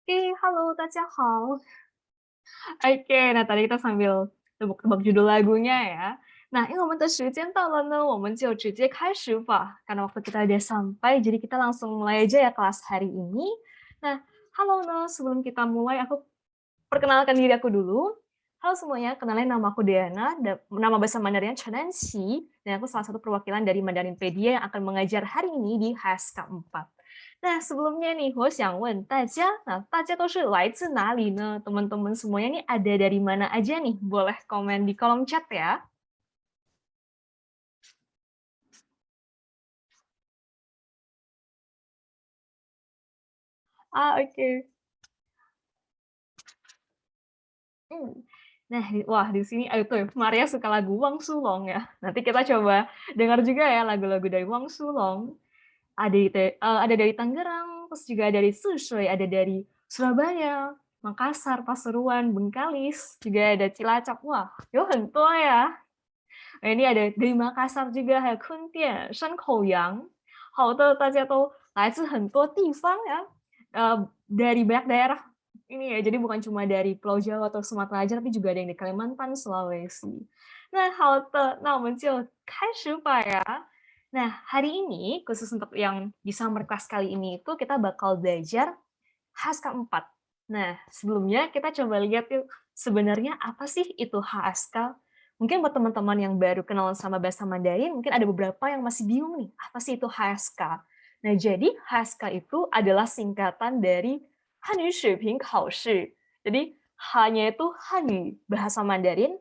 Halo, 大家好. Oke, nah tadi kita sambil tebak-tebak judul lagunya ya. Nah, 因为我们的时间到了呢，我们就直接开始吧. Karena waktu kita udah sampai, jadi kita langsung mulai aja ya kelas hari ini. Nah, halo sebelum kita mulai aku perkenalkan diri aku dulu. Halo semuanya, kenalin nama aku Diana, nama bahasa Mandarinnya Chen Anqi, dan aku salah satu perwakilan dari Mandarinpedia yang akan mengajar hari ini di HSK 4. Nah, sebelumnya nih, 我想问大家，大家都是来自哪里呢？Teman-teman semuanya nih ada dari mana aja nih? Boleh komen di kolom chat ya. Oke. Hmm. Nah, wah di sini tuh Maria suka lagu Wang Sulong ya. Nanti kita coba dengar juga ya lagu-lagu dari Wang Sulong. Ada dari Tangerang, terus juga dari Susui, ada dari Surabaya, Makassar, Pasuruan, Bengkalis, juga ada Cilacap. Wah, yo hentuh ya. Nah, ini ada dari Makassar juga, 还有昆店、山口洋. 好的，大家都来自很多地方ya. Dari banyak daerah ini ya, jadi bukan cuma dari Pulau Jawa atau Sumatera aja, tapi juga ada yang di Kalimantan, Sulawesi. Nah, 好的，那我们就开始吧ya. Nah, hari ini khusus untuk yang di summer class kali ini itu kita bakal belajar HSK 4. Nah, sebelumnya kita coba lihat yuk, sebenarnya apa sih itu HSK? Mungkin buat teman-teman yang baru kenal sama bahasa Mandarin, mungkin ada beberapa yang masih bingung nih, apa sih itu HSK? Nah, jadi HSK itu adalah singkatan dari Hanyu Shuiping Kaoshi. Jadi, H-nya itu Hanyu, bahasa Mandarin,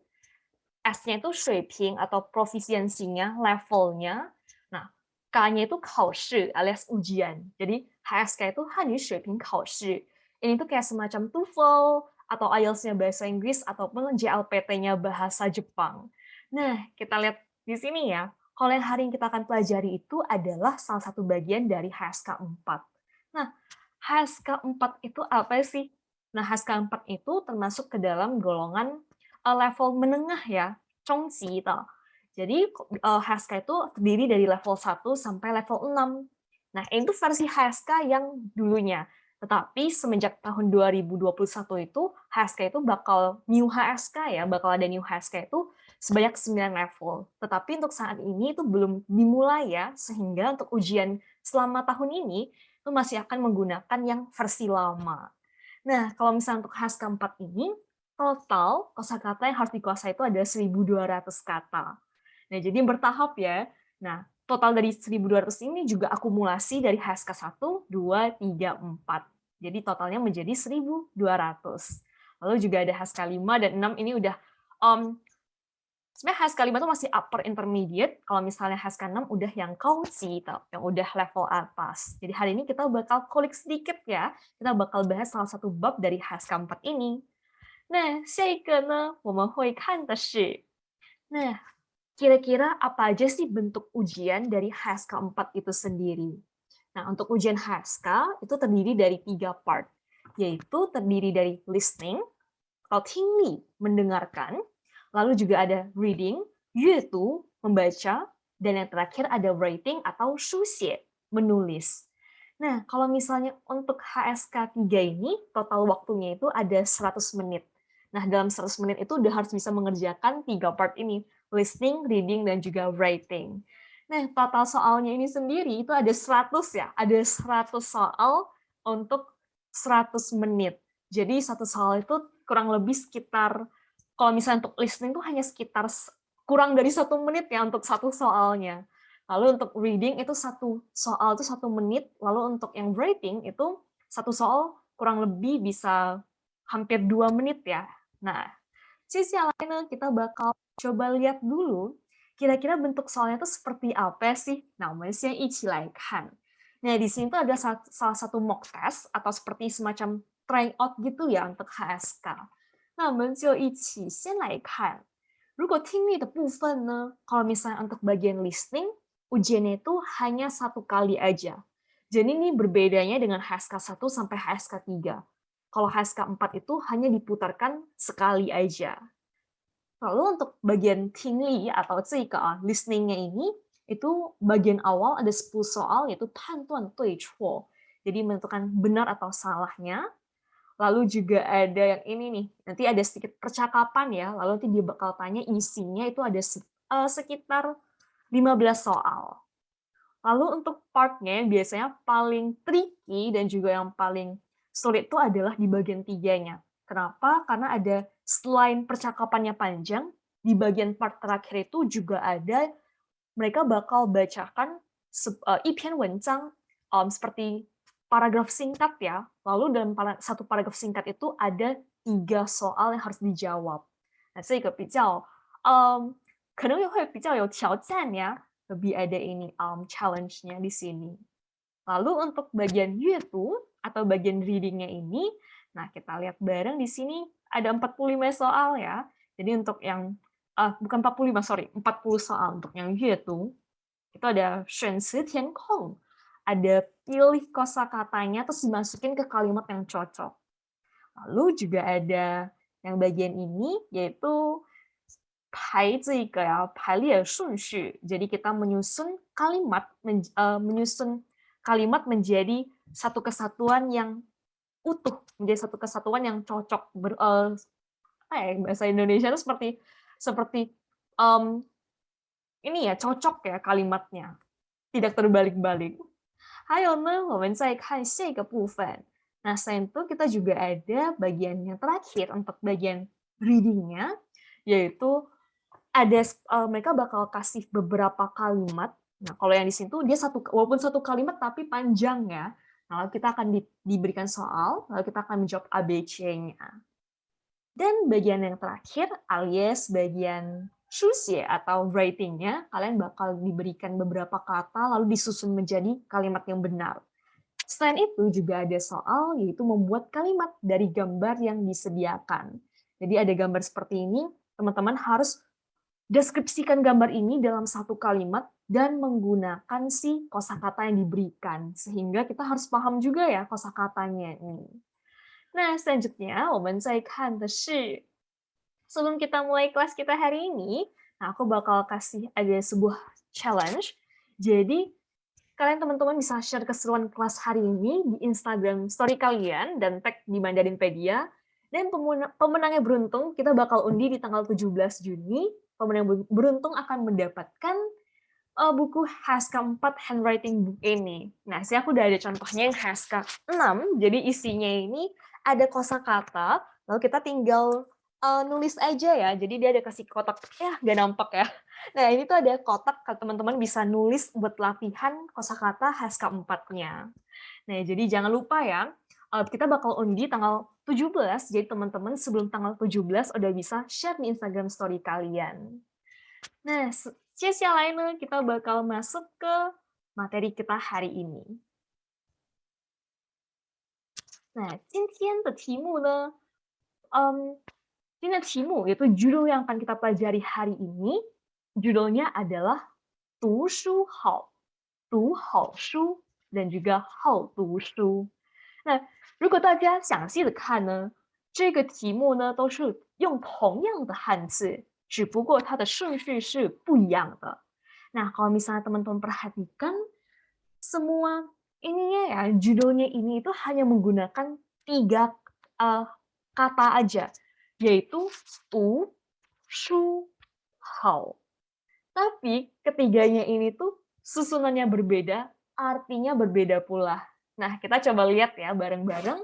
S-nya itu Shuiping atau profisiensinya, levelnya. Nah, K-nya itu Kaoshi alias ujian. Jadi, HSK itu Hanyu Shuiping Kaoshi. Ini tuh kayak semacam TOEFL atau IELTS-nya bahasa Inggris ataupun JLPT-nya bahasa Jepang. Nah, kita lihat di sini ya. Kalau yang hari ini kita akan pelajari itu adalah salah satu bagian dari HSK 4. Nah, HSK 4 itu apa sih? Nah, HSK 4 itu termasuk ke dalam golongan level menengah ya, Chongqi gitu. Jadi HSK itu terdiri dari level 1 sampai level 6. Nah, itu versi HSK yang dulunya. Tetapi semenjak tahun 2021 itu HSK itu bakal new HSK ya, bakal ada new HSK itu sebanyak 9 level. Tetapi untuk saat ini itu belum dimulai ya, sehingga untuk ujian selama tahun ini itu masih akan menggunakan yang versi lama. Nah, kalau misalnya untuk HSK 4 ini, total kosakata yang harus dikuasai itu ada 1.200 kata. Nah, jadi bertahap ya. Nah, total dari 1.200 ini juga akumulasi dari HSK 1, 2, 3, 4. Jadi totalnya menjadi 1.200. Lalu juga ada HSK 5 dan 6 ini udah sebenarnya HSK 5 itu masih upper intermediate, kalau misalnya HSK 6 udah yang Kaozi, yang udah level atas. Jadi hari ini kita bakal kulik sedikit ya, kita bakal bahas salah satu bab dari HSK 4 ini. Nah, 下一个呢，我们会看的是 Nah, kira-kira apa aja sih bentuk ujian dari HSK 4 itu sendiri? Nah, untuk ujian HSK itu terdiri dari 3 part, yaitu terdiri dari listening, atau tingli, mendengarkan, lalu juga ada reading, yaitu membaca, dan yang terakhir ada writing atau 书写, menulis. Nah, kalau misalnya untuk HSK 3 ini, total waktunya itu ada 100 menit. Nah, dalam 100 menit itu udah harus bisa mengerjakan 3 part ini, listening, reading, dan juga writing. Nah, total soalnya ini sendiri itu ada 100 ya, ada 100 soal untuk 100 menit. Jadi satu soal itu kurang lebih sekitar, kalau misalnya untuk listening itu hanya sekitar kurang dari 1 menit ya untuk satu soalnya. Lalu untuk reading itu satu soal itu 1 menit, lalu untuk yang writing itu satu soal kurang lebih bisa hampir 2 menit ya. Nah, lainnya kita bakal coba lihat dulu, kira-kira bentuk soalnya itu seperti apa sih? Nah, 我们先一起来看. Nah, di sini tuh ada salah satu mock test atau seperti semacam try out gitu ya untuk HSK. 那我们就一起先来看，如果听力的部分呢，kalau misalnya untuk bagian listening, ujiannya itu hanya 1 kali aja. Jadi ini berbedanya dengan HSK 1 sampai HSK 3. Kalau HSK 4 itu hanya diputarkan sekali aja. Lalu untuk bagian tingli atau listening-nya ini, itu bagian awal ada 10 soal, yaitu 判断对错. Jadi menentukan benar atau salahnya. Lalu juga ada yang ini nih, nanti ada sedikit percakapan ya, lalu nanti dia bakal tanya isinya itu ada sekitar 15 soal. Lalu untuk part-nya yang biasanya paling tricky dan juga yang paling sulit itu adalah di bagian tiganya. Kenapa? Karena ada selain percakapannya panjang, di bagian part terakhir itu juga ada mereka bakal bacakan 一篇文章, seperti paragraf singkat ya. Lalu dalam satu paragraf singkat itu ada 3 soal yang harus dijawab. Nah, 可能也会比较有挑战 ya, lebih ada ini challenge-nya di sini. Lalu untuk bagian yuetu atau bagian reading-nya ini, nah kita lihat bareng di sini ada 45 soal ya. Jadi untuk yang bukan 45, sorry, 40 soal untuk yang yuetu. Itu ada 选词填空, ada pilih kosakatanya terus dimasukin ke kalimat yang cocok. Lalu juga ada yang bagian ini yaitu 排列顺序. Jadi kita menyusun kalimat menjadi satu kesatuan yang utuh, menjadi satu kesatuan yang cocok. Bahasa Indonesia itu seperti ini ya, cocok ya kalimatnya, tidak terbalik-balik. 还有呢，我们再看下一个部分. Nah, selain itu kita juga ada bagian yang terakhir untuk bagian reading-nya, yaitu ada mereka bakal kasih beberapa kalimat. Nah, kalau yang di sini tuh dia walaupun satu kalimat tapi panjang ya. Nah, kita akan diberikan soal, lalu kita akan menjawab ABC-nya. Dan bagian yang terakhir, alias bagian shusye atau writing-nya, kalian bakal diberikan beberapa kata lalu disusun menjadi kalimat yang benar. Selain itu juga ada soal, yaitu membuat kalimat dari gambar yang disediakan. Jadi ada gambar seperti ini, teman-teman harus deskripsikan gambar ini dalam satu kalimat dan menggunakan si kosakata yang diberikan. Sehingga kita harus paham juga ya kosakatanya ini. Nah, selanjutnya, 我们再看的是 sebelum kita mulai kelas kita hari ini, nah aku bakal kasih ada sebuah challenge. Jadi, kalian teman-teman bisa share keseruan kelas hari ini di Instagram story kalian dan tag di Mandarinpedia. Dan pemenangnya beruntung, kita bakal undi di tanggal 17 Juni. Pemenang beruntung akan mendapatkan buku Haska 4 handwriting book ini. Nah, sih aku udah ada contohnya yang Haska 6, jadi isinya ini ada kosakata, lalu kita tinggal nulis aja ya. Jadi dia ada kasih kotak, ya nggak nampak ya. Nah, ini tuh ada kotak teman-teman bisa nulis buat latihan kosakata Haska 4-nya. Nah, jadi jangan lupa ya, kita bakal undi tanggal 17, jadi teman-teman sebelum tanggal 17 udah bisa share di Instagram story kalian. Nah, 接下来呢, kita bakal masuk ke materi kita hari ini. Nah, 今天的题目呢, 今天的题目, yaitu judul yang akan kita pelajari hari ini, judulnya adalah 读书好, 读好书, dan juga 好读书. Nah, 如果大家详细的看呢, 这个题目呢都是用同样的汉字, 只不过它的顺序是不一样的. Nah, kalau misalnya teman-teman perhatikan, semua ininya ya, judulnya ini itu hanya menggunakan 3 kata aja, yaitu 读, 书, 好. Tapi ketiganya ini tuh susunannya berbeda, artinya berbeda pula. Nah, kita coba lihat ya bareng-bareng.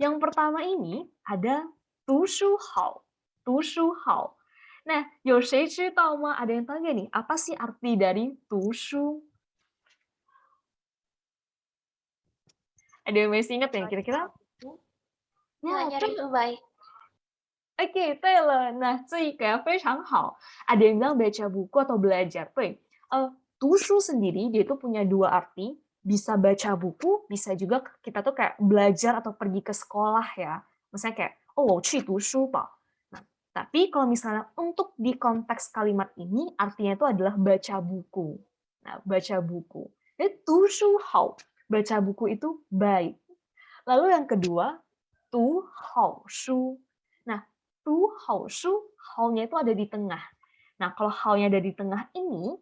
Yang pertama ini ada 读书好, 读书好. Nah, 有谁知道吗? Ada yang tahu nggak nih, apa sih arti dari 读书? Ada yang masih ingat ya kira-kira? Ya, Belajar itu baik. Oke, 对了. Nah, 这个非常好. Ada yang bilang baca buku atau belajar. 对. 读书 sendiri dia itu punya 2 arti. Bisa baca buku, bisa juga kita tuh kayak belajar atau pergi ke sekolah ya. Misalnya kayak, oh, 我去读书吧. Nah, tapi kalau misalnya untuk di konteks kalimat ini, artinya itu adalah baca buku. Nah, baca buku. Jadi, 读书好, baca buku itu baik. Lalu yang kedua, 读好书. Nah, 读好书, hao-nya itu ada di tengah. Nah, kalau hao-nya ada di tengah ini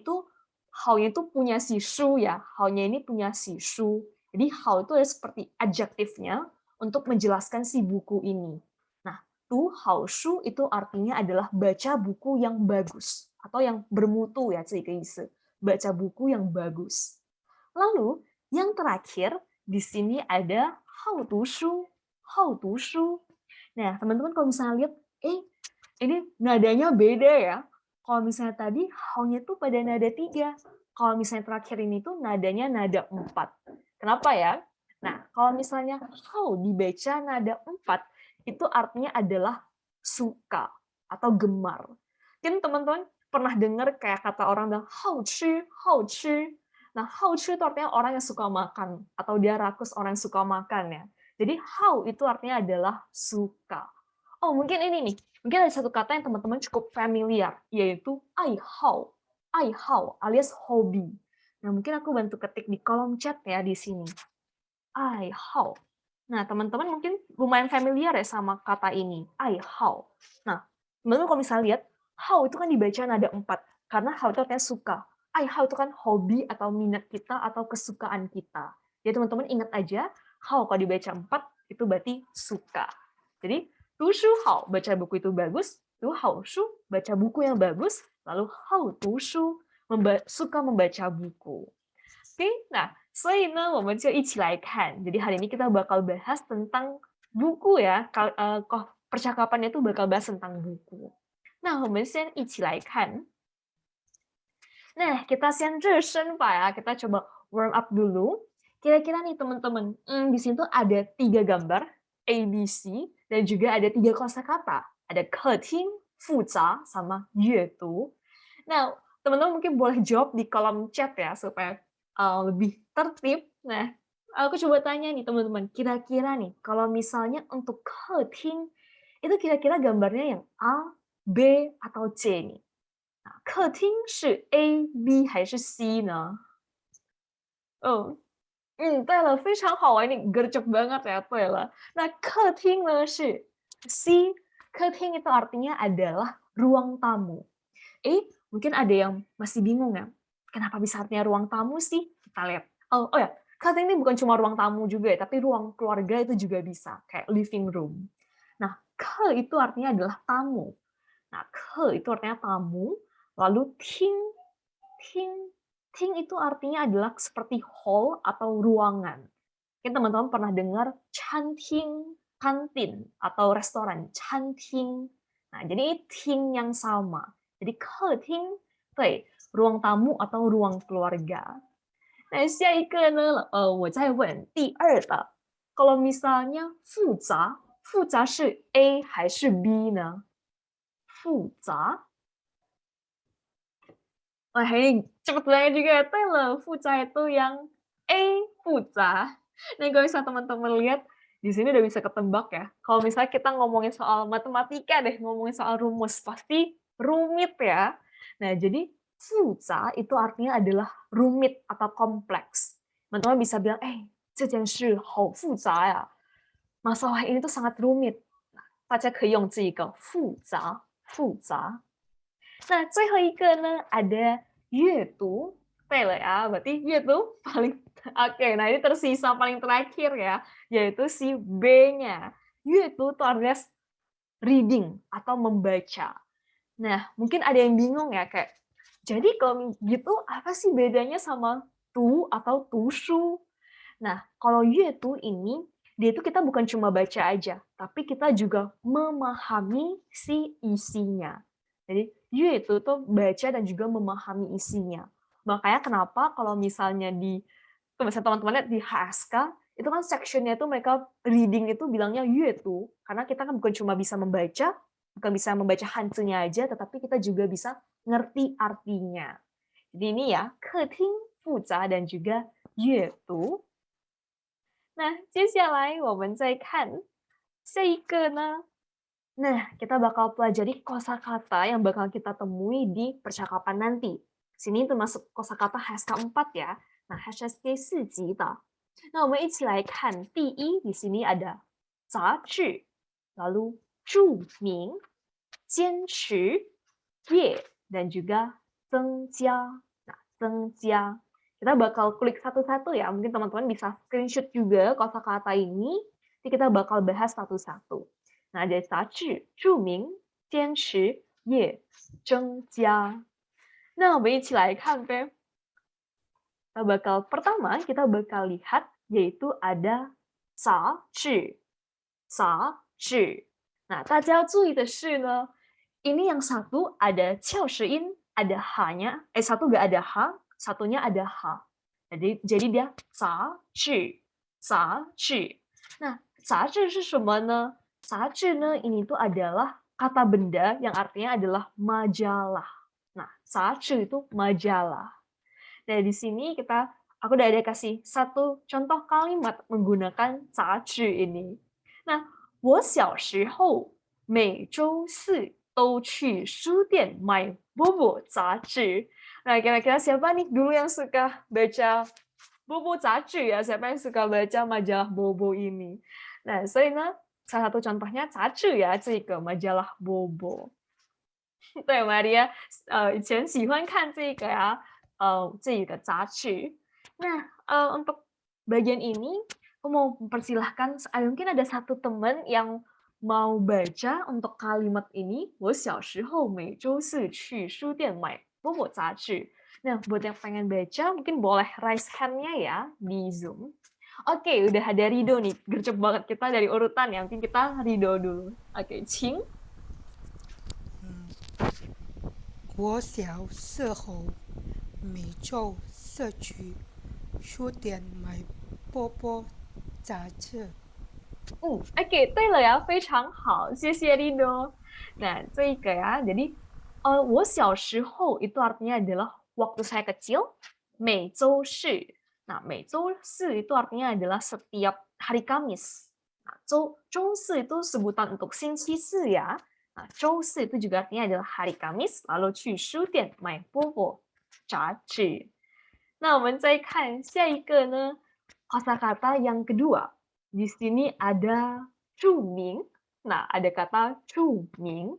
tuh hao-nya itu punya si shu ya. Hao-nya ini punya si shu. Jadi hao itu seperti adjektifnya untuk menjelaskan si buku ini. Nah, tu hao shu itu artinya adalah baca buku yang bagus atau yang bermutu ya, baca buku yang bagus. Lalu yang terakhir di sini ada hao tu shu, hao tu shu. Nah, teman-teman kalau misalnya lihat, ini nadanya beda ya. Kalau misalnya tadi hao-nya tuh pada nada 3. Kalau misalnya terakhir ini tuh nadanya nada 4. Kenapa ya? Nah, kalau misalnya hao dibaca nada 4, itu artinya adalah suka atau gemar. Mungkin teman-teman pernah dengar kayak kata orang bilang hao chi, hao chi. Nah, hao chi itu artinya orang yang suka makan atau dia rakus orang yang suka makan ya. Jadi hao itu artinya adalah suka. Oh, mungkin ini nih. Mungkin ada satu kata yang teman-teman cukup familiar, yaitu aihao. Aihao alias hobi. Nah, mungkin aku bantu ketik di kolom chat ya di sini. Aihao. Nah, teman-teman mungkin lumayan familiar ya sama kata ini, aihao. Nah, teman-teman kalau misalnya lihat, hao itu kan dibaca nada 4, karena hao itu artinya suka. Aihao itu kan hobi atau minat kita atau kesukaan kita. Jadi teman-teman ingat aja, hao kalau dibaca 4, itu berarti suka. Jadi, tu shu hao, baca buku itu bagus, tu hao shu, baca buku yang bagus, lalu hao tu shu, suka membaca buku. Oke, nah, 所以呢，我们就一起来看. Jadi hari ini kita bakal bahas tentang buku ya. Percakapannya itu bakal bahas tentang buku. Nah, 我们先一起来看. Nah, kita 先热身吧ya. Kita coba warm up dulu. Kira-kira nih teman-teman, di sini tuh ada 3 gambar, A, B, C, dan juga ada 3 kosakata. Ada 客厅, 复杂, sama 阅读. Nah, teman-teman mungkin boleh jawab di kolom chat ya, supaya lebih tertib. Nah, aku coba tanya nih teman-teman, kira-kira nih kalau misalnya untuk keting itu kira-kira gambarnya yang A, B, atau C nih? Nah, keting 是 A, B 还是 C 呢？对了，非常好玩，ini gercep banget ya, 对了. Nah, 客厅呢是 C, 客厅 itu artinya adalah ruang tamu. Mungkin ada yang masih bingung ya, kenapa bisa artinya ruang tamu sih? Kita lihat. Oh ya, keting ini bukan cuma ruang tamu juga ya, tapi ruang keluarga itu juga bisa, kayak living room. Nah, ke itu artinya adalah tamu. Nah, ke itu artinya tamu, lalu ting, ting, ting itu artinya adalah seperti hall atau ruangan. Mungkin teman-teman pernah dengar canting, kantin, atau restoran, canting. Nah, jadi ting yang sama. Jadi keting, 对, ruang tamu atau ruang keluarga. Nah, 下一个呢，我再问第二的，kalau misalnya 复杂，复杂是 A 还是 B 呢？复杂，wah ini cepet banget juga. Betul loh, 复杂 itu yang A, 复杂. Nah, kalau misalnya teman-teman lihat, di sini udah bisa ketebak ya. Kalau misalnya kita ngomongin soal matematika deh, ngomongin soal rumus, pasti rumit ya. Nah, jadi 复杂 itu artinya adalah rumit atau kompleks. Teman-teman bisa bilang, 这件事好复杂呀. Masalah ini tuh sangat rumit. Nah, 大家可以用这个复杂，复杂。Nah, 最后一个呢, ada 阅读. Tele ya, berarti 阅读 paling oke, nah ini tersisa paling terakhir ya, yaitu si B-nya. 阅读itu artinya reading atau membaca. Nah, mungkin ada yang bingung ya, kayak, jadi kalau gitu apa sih bedanya sama tu atau tushu? Nah, kalau 阅读 ini, dia itu kita bukan cuma baca aja, tapi kita juga memahami si isinya. Jadi, 阅读 tuh baca dan juga memahami isinya. Makanya kenapa kalau misalnya misalnya teman-teman lihat di HSK, itu kan section-nya itu mereka reading itu bilangnya 阅读, karena kita kan bukan cuma bisa membaca, bukan bisa membaca hanzi-nya aja, tetapi kita juga bisa ngerti artinya. Jadi ini ya, 客厅, 复杂, dan juga 阅读. Nah, 接下来我们再看下一个呢. Nah, kita bakal pelajari kosakata yang bakal kita temui di percakapan nanti. Sini termasuk kosakata HSK 4 ya. Nah, HSK 4级的. Nah, 我们一起来看第一, di sini ada 杂志, lalu 注明, 坚持, 业, dan juga 增加. Nah, 增加. Kita bakal klik satu-satu ya. Mungkin teman-teman bisa screenshot juga kosakata ini. Nanti kita bakal bahas satu-satu. Nah, ada 杂志著名坚持业增加。那我们一起来看呗。Pertama kita bakal lihat yaitu ada 杂志，杂志。Nah, 大家要注意的是呢，ini yang satu ada 翘舌音, ada h-nya, satu nggak ada h, satunya ada h. Jadi dia 杂志，杂志。Nah, 杂志是什么呢？杂志呢, ini tuh adalah kata benda yang artinya adalah majalah. Nah, 杂志 itu majalah. Nah, di sini aku udah ada kasih satu contoh kalimat menggunakan 杂志 ini. Nah, 我小时候每周四都去书店买 Bobo 杂志. Nah, kira-kira siapa nih dulu yang suka baca Bobo 杂志 ya? Siapa yang suka baca majalah Bobo ini? Nah, 所以呢, salah satu contohnya 杂志 ya, 这个 majalah Bobo. 对，Maria，以前喜欢看这个呀，这个杂志。Nah, untuk bagian ini, aku mau mempersilahkan, mungkin ada satu teman yang mau baca untuk kalimat ini, 我小时候每周四去书店买 Bobo 杂志. Nah, buat yang pengen baca, mungkin boleh raise hand-nya ya di Zoom. Oke, udah ada Rido nih. Gercep banget kita dari urutan ya. Mungkin kita Rido dulu. Oke, Cing. 我小时候每周四去书店买波波杂志。Oke, 对了呀，非常好，谢谢 Rido. Nah, 这个ya, jadi 我小时候 itu artinya adalah waktu saya kecil, 每周四. Nah, 每周四 itu artinya adalah setiap hari Kamis. Nah, 周四 itu sebutan untuk 星期四 ya. Nah, 周四 itu juga artinya adalah hari Kamis, lalu 去书店买波波杂志. Nah, 我们再看下一个呢, kosakata yang kedua. Di sini ada 著名. Nah, ada kata 著名.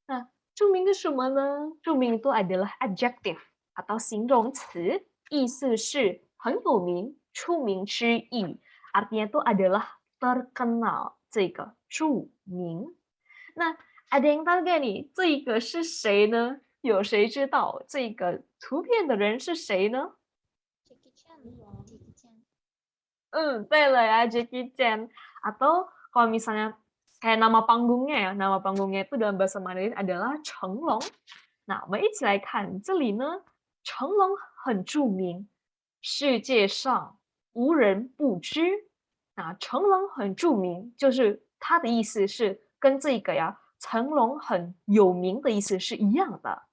Nah, 著名是什么呢？著名 itu adalah adjective atau 形容词，意思是很有名，出名之意。Artinya itu adalah terkenal. 这个著名。那 ada yang tahu gak nih? 这个是谁呢？有谁知道这个图片的人是谁呢？ Jackie Chan. 对了ya, Jackie Chan. Atau kalau misalnya kayak nama panggungnya ya, nama panggungnya itu dalam bahasa Mandarin adalah Chen Long. Nah, 我们一起来看这里呢，成龙很著名，世界上无人不知。那成龙很著名，就是它的意思是跟这个呀，成龙很有名的意思是一样的。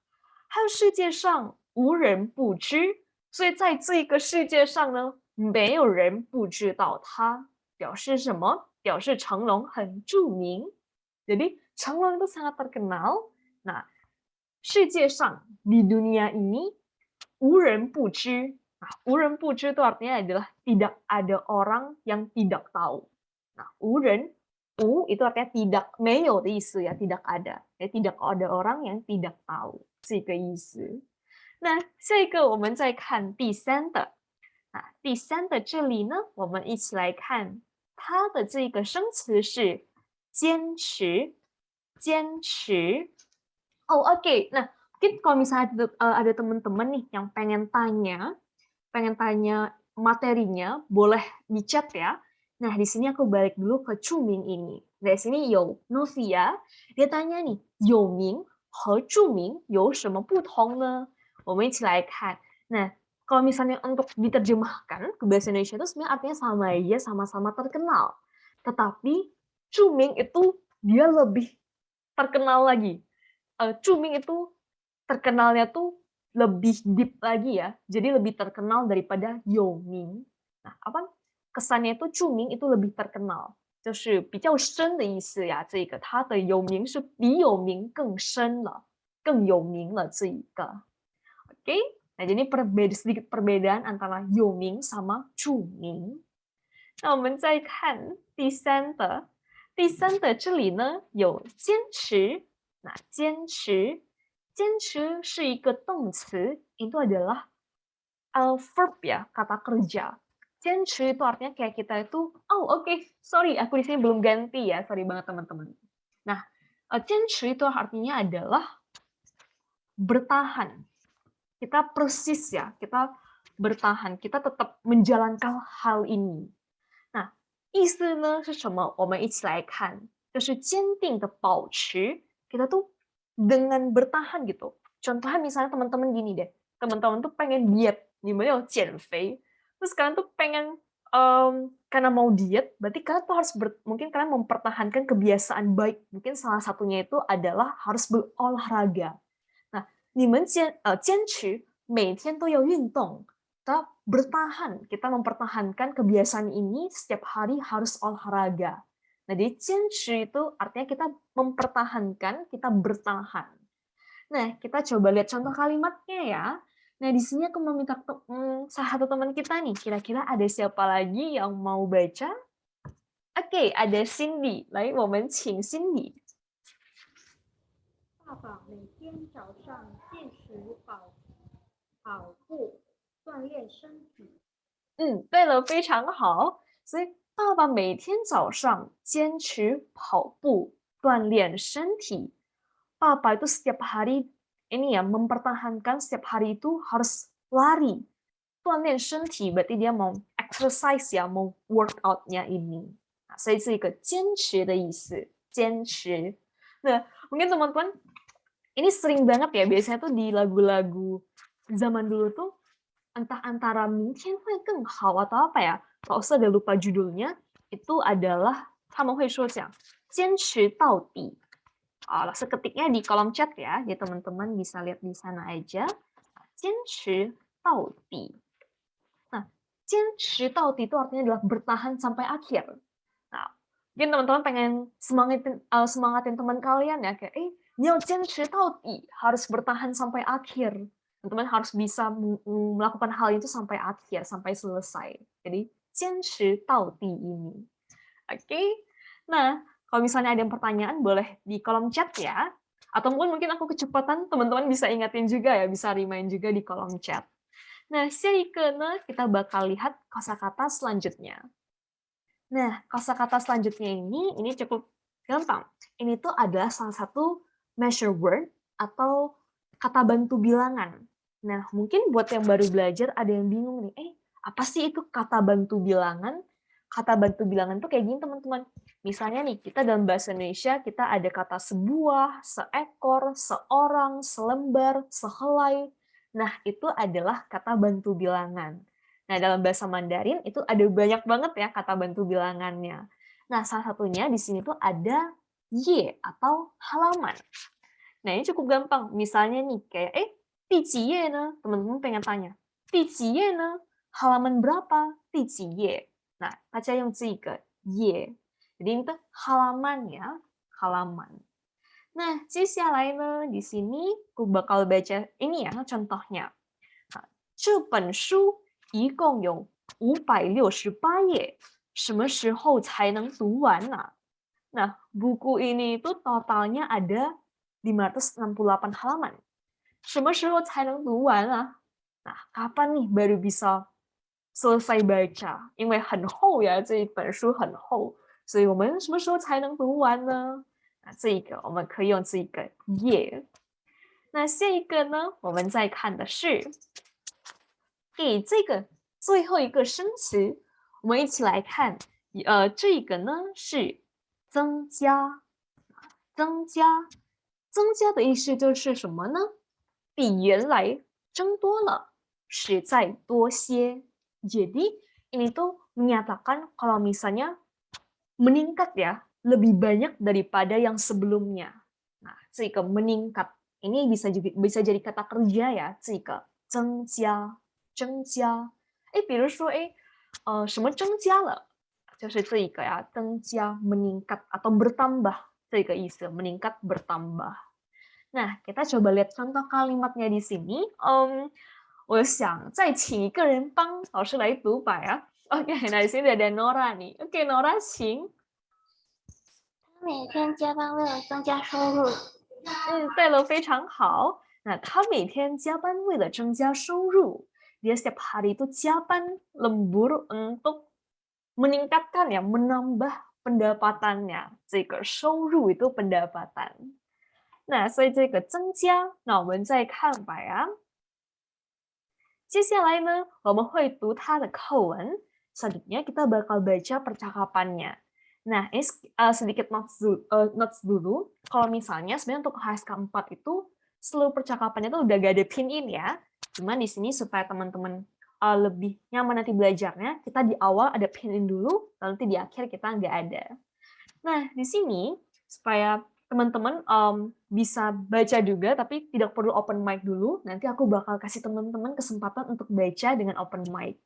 还有世界上无人不知，所以在这个世界上呢，没有人不知道他。表示什么？表示成龙很著名。Jadi 成龙 itu sangat terkenal. Nah, 世界上 di dunia ini 无人不知. Nah, 无人不知 itu artinya adalah tidak ada orang yang tidak tahu. Nah, 无人 itu artinya tidak, 没有的意思ya, tidak ada. Ya, tidak ada orang yang tidak tahu. 这个意思。那下一个我们再看第三的。第三的这里呢，我们一起来看它的这个生词是坚持，坚持。Oke. Nah, mungkin kalau misalnya ada teman-teman nih yang pengen tanya materinya, boleh di chat ya. Nah, di sini aku balik dulu ke 著名 ini. Dari sini 有 Novia, dia tanya nih, 有名和著名有什么不同呢？我们一起来看。Nah, kalau misalnya untuk diterjemahkan ke bahasa Indonesia itu sebenarnya artinya sama aja, sama-sama terkenal. Tetapi 著名 itu dia lebih terkenal lagi. 著名 itu terkenalnya tuh lebih deep lagi ya. Jadi lebih terkenal daripada 有名. Nah, apa kesannya itu 著名 itu lebih terkenal. 就是比较深的意思呀，这个它的有名是比有名更深了，更有名了这一个。Oke, nah jadi sedikit perbedaan antara 有名 sama 著名。那我们再看第三的，第三的这里呢有坚持。Nah, 坚持是一个动词，itu adalah verb ya, kata kerja. 坚持 itu artinya kayak kita itu, oh oke, sorry aku di sini belum ganti ya, sorry banget teman-teman. Nah, 坚持 itu artinya adalah bertahan. Kita persis ya, kita bertahan, kita tetap menjalankan hal ini. 那意思呢是什么？我们一起来看，就是坚定的保持 kita tuh dengan bertahan gitu. Contohnya misalnya teman-teman gini deh, teman-teman tuh pengen diet, gimana减肥, terus kalian tuh pengen karena mau diet, berarti kalian tuh harus mungkin kalian mempertahankan kebiasaan baik. Mungkin salah satunya itu adalah harus berolahraga. Nah, 你们坚持每天都要运动, kita bertahan, kita mempertahankan kebiasaan ini setiap hari harus olahraga. Nah, jadi 坚持 itu artinya kita mempertahankan, kita bertahan. Nah, kita coba lihat contoh kalimatnya ya. Nah, di sini aku meminta salah satu teman kita nih, kira-kira ada siapa lagi yang mau baca? Oke, ada Cindy. 来，我们请 Cindy. 爸爸每天早上坚持跑步，锻炼身体。对了，非常好。所以爸爸每天早上坚持跑步，锻炼身体。Papa itu setiap hari ini ya mempertahankan setiap hari itu harus lari. 锻炼身体 berarti dia mau exercise ya, mau workout-nya ini. Nah, 所以是一个坚持的意思，坚持。Nah, mungkin teman-teman ini sering banget ya biasanya tuh di lagu-lagu zaman dulu tuh entah antara 明天会更好 atau apa ya, kalau saya udah lupa judulnya, itu adalah 他们会说讲坚持到底. Seketiknya di kolom chat ya, jadi teman-teman bisa lihat di sana aja. 坚持到底. Nah, 坚持到底 itu artinya adalah bertahan sampai akhir. Nah, mungkin teman-teman pengen semangatin teman kalian ya, kayak, 你要坚持到底, harus bertahan sampai akhir. Teman-teman harus bisa melakukan hal itu sampai akhir, sampai selesai. Jadi, 坚持到底 ini. Oke? Nah, kalau misalnya ada yang pertanyaan, boleh di kolom chat ya. Atau mungkin aku kecepatan, teman-teman bisa ingatin juga ya, bisa remind juga di kolom chat. Nah, 下一个呢, kita bakal lihat kosakata selanjutnya. Nah, kosakata selanjutnya ini cukup gampang. Ini tuh adalah salah satu measure word atau kata bantu bilangan. Nah, mungkin buat yang baru belajar ada yang bingung nih, apa sih itu kata bantu bilangan? Kata bantu bilangan tuh kayak gini teman-teman. Misalnya nih, kita dalam bahasa Indonesia, kita ada kata sebuah, seekor, seorang, selembar, sehelai. Nah, itu adalah kata bantu bilangan. Nah, dalam bahasa Mandarin itu ada banyak banget ya kata bantu bilangannya. Nah, salah satunya di sini tuh ada ye atau halaman. Nah, ini cukup gampang. Misalnya nih kayak di jiye ne? Teman-teman pengen tanya. Di jiye ne? Halaman berapa? Di jiye. Nah, baca yang ke ye. Jadi ini tuh halaman ya, halaman. Nah, 接下来呢, di sini aku bakal baca ini ya contohnya. 这本书一共有568页，什么时候才能读完呢? Nah, buku ini itu totalnya ada 568 halaman. 什么时候才能读完啊? Nah, kapan nih baru bisa selesai baca? 因为很厚呀，这一本书很厚，所以我们什么时候才能读完呢？这一个我们可以用这个页。那下一个呢，我们再看的是给这个最后一个生词，我们一起来看。这个呢是增加，增加，增加的意思就是什么呢？比原来增多了，是再多些。Jadi ini tuh menyatakan kalau misalnya meningkat ya, lebih banyak daripada yang sebelumnya. Nah, 这个 meningkat ini bisa jadi kata kerja ya, 这个增加。增加，比如说，什么增加了，就是这一个呀，增加 meningkat atau bertambah 这个意思 meningkat bertambah. Nah, kita coba lihat contoh kalimatnya di sini. 我想再请一个人帮老师来读吧呀。OK, nah di sini ada Nora nih. Oke, Nora, 请。他每天加班为了增加收入。对了，非常好。那他每天加班为了增加收入。dia setiap hari itu 加班 lembur untuk meningkatkan ya, menambah pendapatannya. 这个收入 itu pendapatan. 那所以这个增加，那我们再看吧呀。接下来呢，我们会读它的课文。Selanjutnya kita bakal baca percakapannya. Nah, ini sedikit notes dulu. Kalau misalnya sebenarnya untuk HSK 4 itu seluruh percakapannya itu udah gak ada pin in ya. Cuman di sini supaya teman-teman lebih nyaman nanti belajarnya, kita di awal ada pin in dulu, nanti di akhir kita nggak ada. Nah, di sini supaya teman-teman bisa baca juga, tapi tidak perlu open mic dulu. Nanti aku bakal kasih teman-teman kesempatan untuk baca dengan open mic.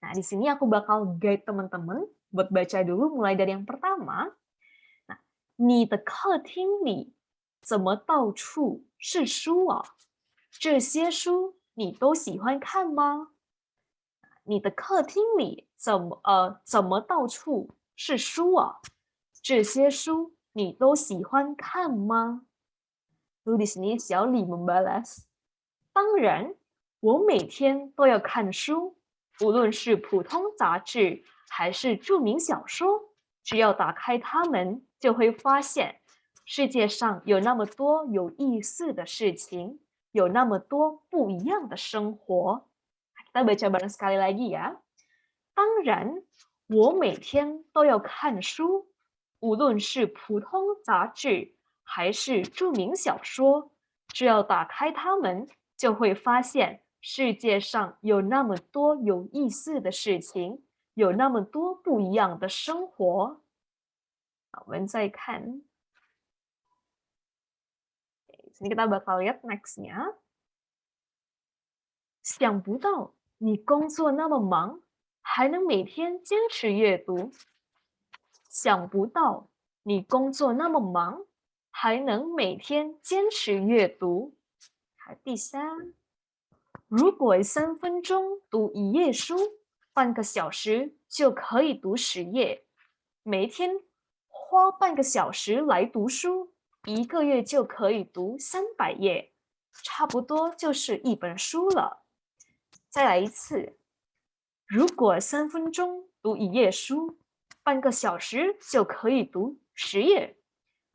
Nah, di sini aku bakal guide teman-teman buat baca dulu, mulai dari yang pertama. Nah, 你的客厅里怎么到处是书啊？这些书你都喜欢看吗？你的客厅里怎么到处是书啊？这些书你都喜欢看吗？ Lalu di sini 小李 membalas, 当然，我每天都要看书，无论是普通杂志还是著名小说，只要打开它们，就会发现世界上有那么多有意思的事情，有那么多不一样的生活。Kita baca bareng sekali lagi ya. 当然，我每天都要看书，无论是普通杂志还是著名小说，只要打开它们，就会发现世界上有那么多有意思的事情，有那么多不一样的生活。我们再看，sini kita bakal lihat next-nya. 想不到你工作那么忙，还能每天坚持阅读。想不到你工作那么忙，还能每天坚持阅读。好，第三，如果3分钟读1页书，半个小时就可以读10页。每天花半个小时来读书，1个月就可以读300页，差不多就是一本书了。再来一次，如果3分钟读1页书，半个小时就可以读10页。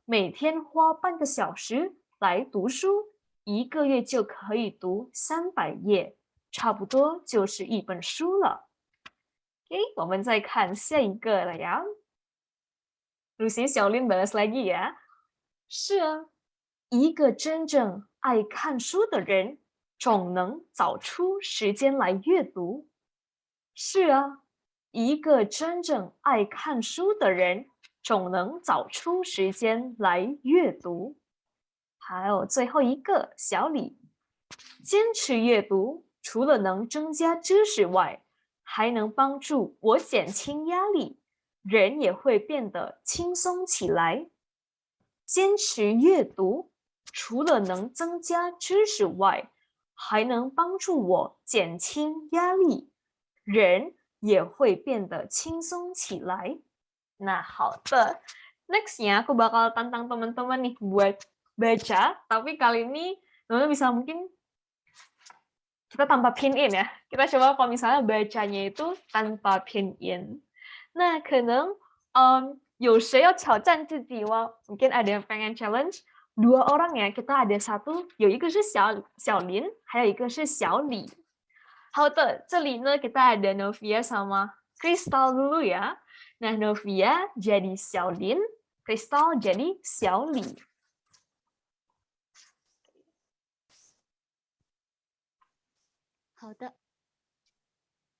每天花半个小时来读书，1个月就可以读300页，差不多就是一本书了。OK， 我们再看下一个了呀。Lucy 小林 balas lagi ya。是啊，一个真正爱看书的人，总能找出时间来阅读。是啊，一个真正爱看书的人，总能找出时间来阅读。还有最后一个，小李，坚持阅读，除了能增加知识外，还能帮助我减轻压力，人也会变得轻松起来。坚持阅读，除了能增加知识外，还能帮助我减轻压力，人也会变得轻松起来。Nah, 好的。Next-nya aku bakal tantang teman-teman nih buat baca, tapi kali ini teman-teman bisa mungkin kita tanpa pin in ya. Kita coba kalau misalnya bacanya itu tanpa pin in. Nah, 可能有谁要挑战自己吗？ Mungkin ada yang pengen challenge 2 orang ya. Kita ada satu，有一个是小林，还有一个是小李。好的，这里呢 kita ada Novia sama Crystal dulu ya. Nah, Novia jadi 小林， Crystal jadi 小李。好的。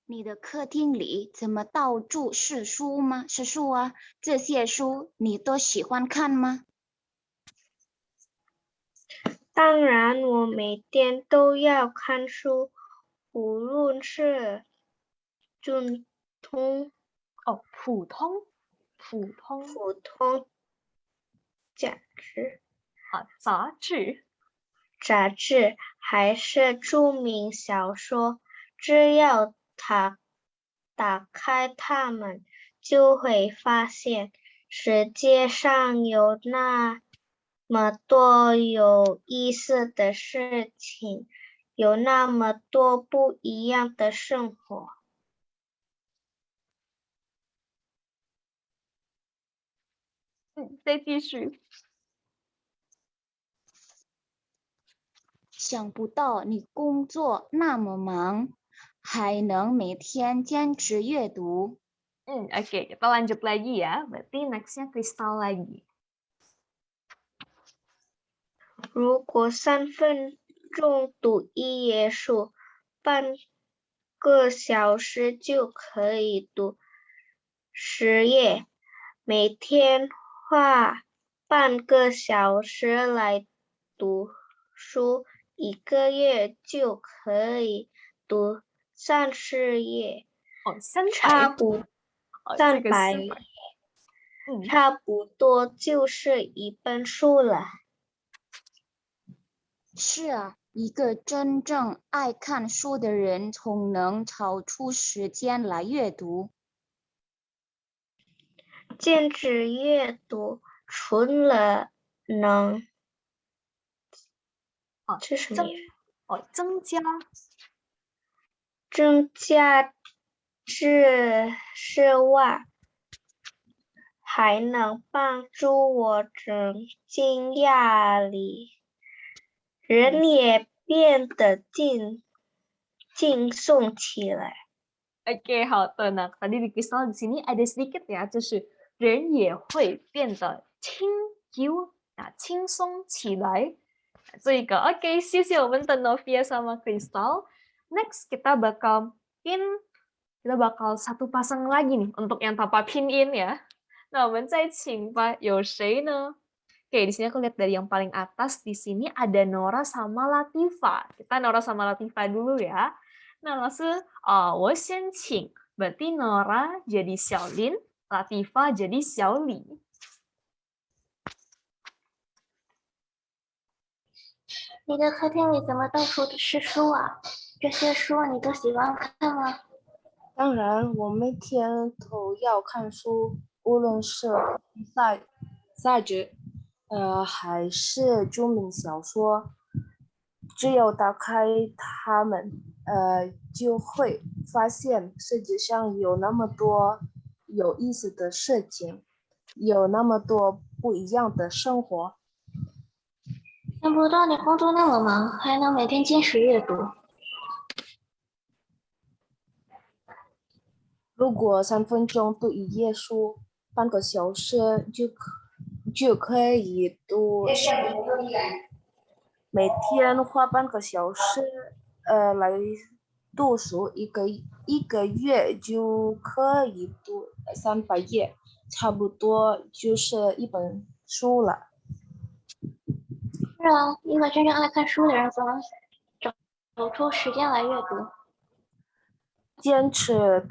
你的客厅里怎么到处是书吗？是书啊，这些书你都喜欢看吗？当然，我每天都要看书，无论是普通杂志还是著名小说，只要打开它们，就会发现世界上有那么多有意思的事情，有那么多不一样的生活。再继续。想不到你工作那么忙，还能每天坚持阅读。Oke, kita lanjut lagi ya. Berarti next-nya Kristal lagi. 如果3分钟读一页书，半个小时就可以读10页。每天花半个小时来读书，1个月就可以读30页，差不300页，差不多就是一本书了。是啊，一个真正爱看书的人，总能抽出时间来阅读。坚持阅读除了能这是什么意思？增加知识外，还能帮助我减轻压力，人也变得轻松起来。Oke, 好的。Nah, tadi di Kristal di sini ada sedikit ya, 就是人也会变得轻松起来。这个 oke, 谢谢我们的 Novia sama Kristal. Next kita bakal satu pasang lagi nih untuk yang tanpa pinyin ya. Nah, 我们再请吧，有谁呢？Oke, di sini aku lihat dari yang paling atas, di sini ada Nora sama Latifa. Kita Nora sama Latifa dulu ya. Nah, langsung, 我先请 berarti Nora jadi Xiaolin, Latifa jadi Xiaoli. 你的客厅里怎么到处都是书啊？这些书你都喜欢看吗？当然，我每天都要看书，无论是赛局，还是著名小说，只有打开它们，就会发现世界上有那么多有意思的事情，有那么多不一样的生活。想不到你工作那么忙，还能每天坚持阅读。如果3分钟读一页书，半个小时就可以读每天花半个小时来读书，一个月就可以读300页，差不多就是一本书了。是啊，一个真正爱看书的人，总能找出时间来阅读。坚持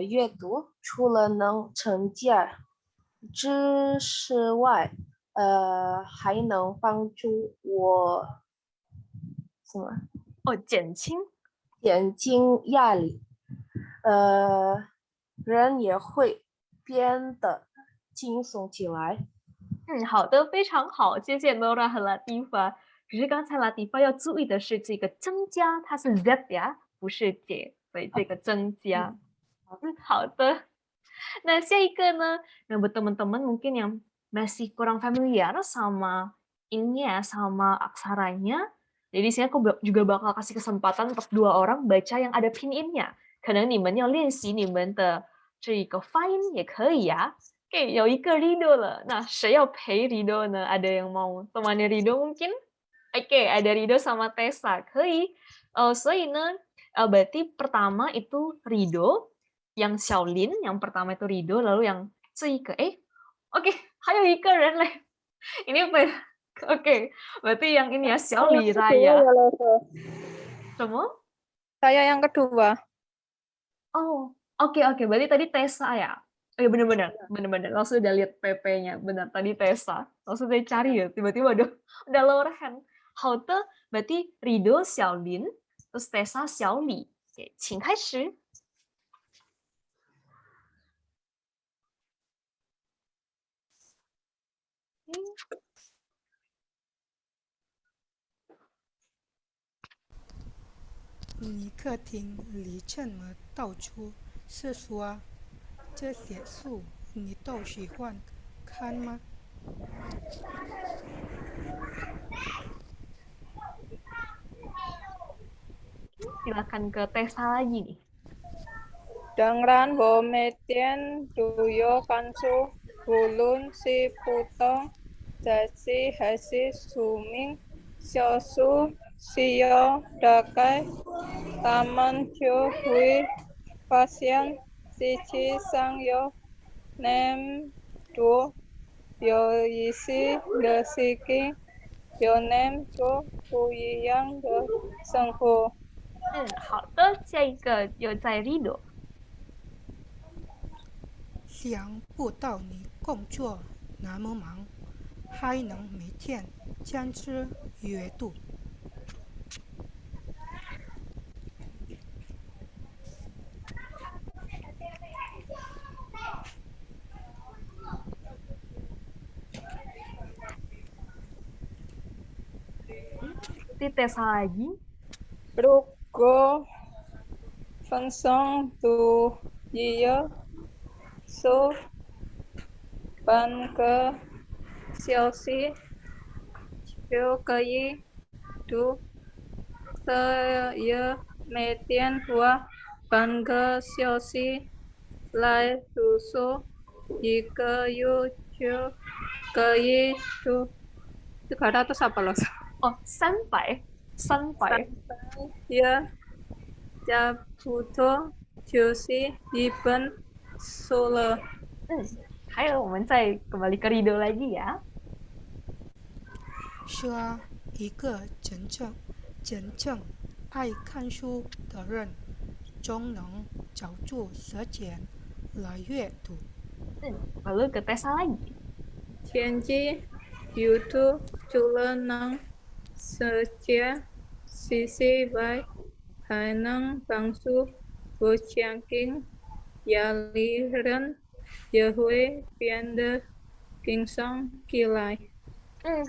阅读，除了能增加知识外，还能帮助我什么？减轻压力，人也会变得轻松起来。好的，非常好，谢谢 Nora 和 Latifa。只是刚才 Latifa 要注意的是，这个增加它是 Z 呀，不是 J，所以这个增加。好的。Nah, 下一个呢, yang buat teman-teman mungkin yang masih kurang familiar sama ini ya, sama aksaranya. Jadi sini aku juga bakal kasih kesempatan untuk 2 orang baca yang ada pinyin-nya. 可能你们要练习你们的这个发音也可以呀。Oke, 有一个 Rido 了。那谁要陪 Rido 呢？ Ada yang mau temani Rido mungkin? Oke, ada Rido sama Tessa. 可以。所以呢, berarti pertama itu Rido, yang Xiaolin, yang pertama itu Rido, lalu yang 这一个, oke, 还有一个人嘞. Ini oke, berarti yang ini ya, Xiaoli Raya. 什么? Saya yang kedua. Oh, oke, berarti tadi Tessa ya? Oh ya, benar-benar. Langsung udah lihat PP-nya, benar. Tadi Tessa. Langsung saya cari ya, tiba-tiba udah lower hand. 好的, berarti Rido Xiaolin, terus Tessa Xiaoli. Oke, 请开始。你客厅里怎么到处是书啊？这些书你都喜欢看吗？ Silakan ke Tessa lagi nih. Dangran bo metien duyo kansu bulun si putong jasi hasi suming siosu siyo dakai taman kyo hui pasien sichi sangyo nem du yo isi de siki yo nem du huyang de senghu. 好的，下一个又在 Rido。想不到你工作那么忙，还能每天坚持阅读。Di Tessa lagi. Brugo phân tu dĩa số ban cơ siêu sĩ siêu cơ y tu sơ yơ mê tiên hùa ban cơ siêu sĩ lai tu số y cơ yu chu cơ y tu itu kata itu apa loh? Oh, sampai. Ya, Jabuto Josie Iben Solo. 还有，我们再 kembali ke Rido lagi ya. 是啊，一个真正爱看书的人，总能找出时间来阅读。Lalu ke Tessa lagi. 天机 YouTube 除了能世界sisi baik，还能帮助我前进，压力人也会变得轻松起来。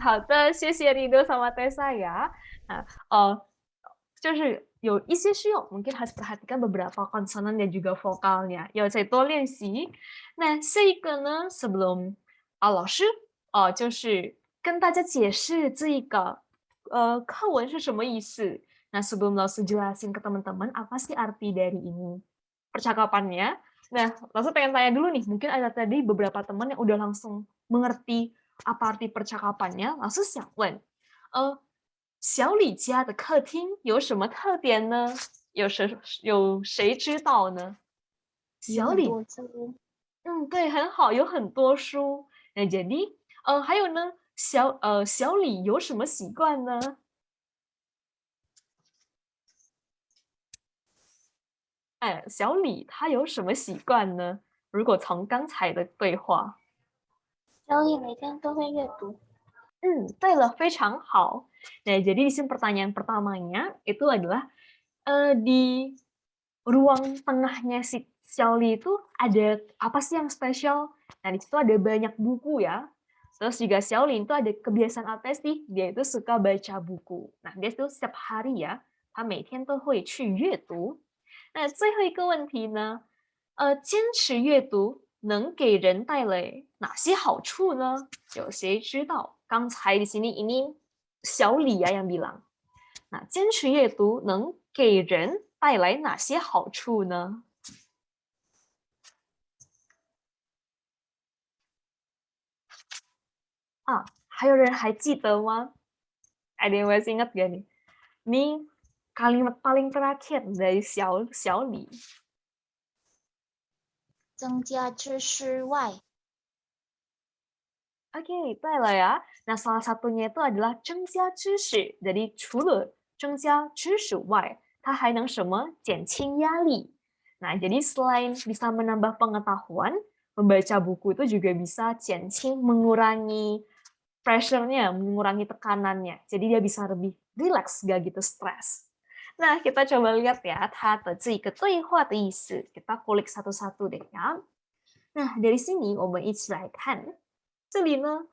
好的，谢谢 Rido sama Tessa ya. Nah,就是有一些需要 mungkin harus perhatikan beberapa konsonan dan juga vokalnya. 要再多练习。那下一个呢，sebelum 老师就是跟大家解释这个课文是什么意思. Nah, sebelum langsung jelasin ke teman-teman apa sih arti dari ini percakapannya. Nah, langsung pengen tanya dulu nih, mungkin ada tadi beberapa teman yang udah langsung mengerti apa arti percakapannya, langsung 想问，小李家的客厅有什么特点呢？有谁知道呢？有很多书。对，很好，有很多书。那 jadi，还有呢，小李有什么习惯呢？小李他有什么习惯呢？如果从刚才的对话，小李每天都会阅读。对了，非常好。Nah, jadi di sini pertanyaan pertamanya itu adalah di ruang tengahnya si Xiaoli itu ada apa sih yang spesial? Nah, di situ ada banyak buku ya. Terus juga Xiaoli itu ada kebiasaan apa sih? Dia itu suka baca buku. Nah, dia itu setiap hari ya, 他每天都会去阅读。那最后一个问题呢？坚持阅读能给人带来哪些好处呢？有谁知道？刚才di sini ini 小李呀 yang bilang， 那坚持阅读能给人带来哪些好处呢？还有人还记得吗？ Ada yang masih ingat gak nih? Ini kalimat paling terakhir dari 小李。增加知识外。Oke, 对了ya. Nah, salah satunya itu adalah 增加知识. Jadi 除了增加知识外，它还能什么？减轻压力。Nah, jadi selain bisa menambah pengetahuan, membaca buku itu juga bisa 减轻 mengurangi pressure-nya, mengurangi tekanannya. Jadi dia bisa lebih relax, gak gitu stres. Nah, kita coba lihat ya, 它的这个对话的意思. Kita kulik satu-satu deh ya. Nah, dari sini 我们一起来看。这里呢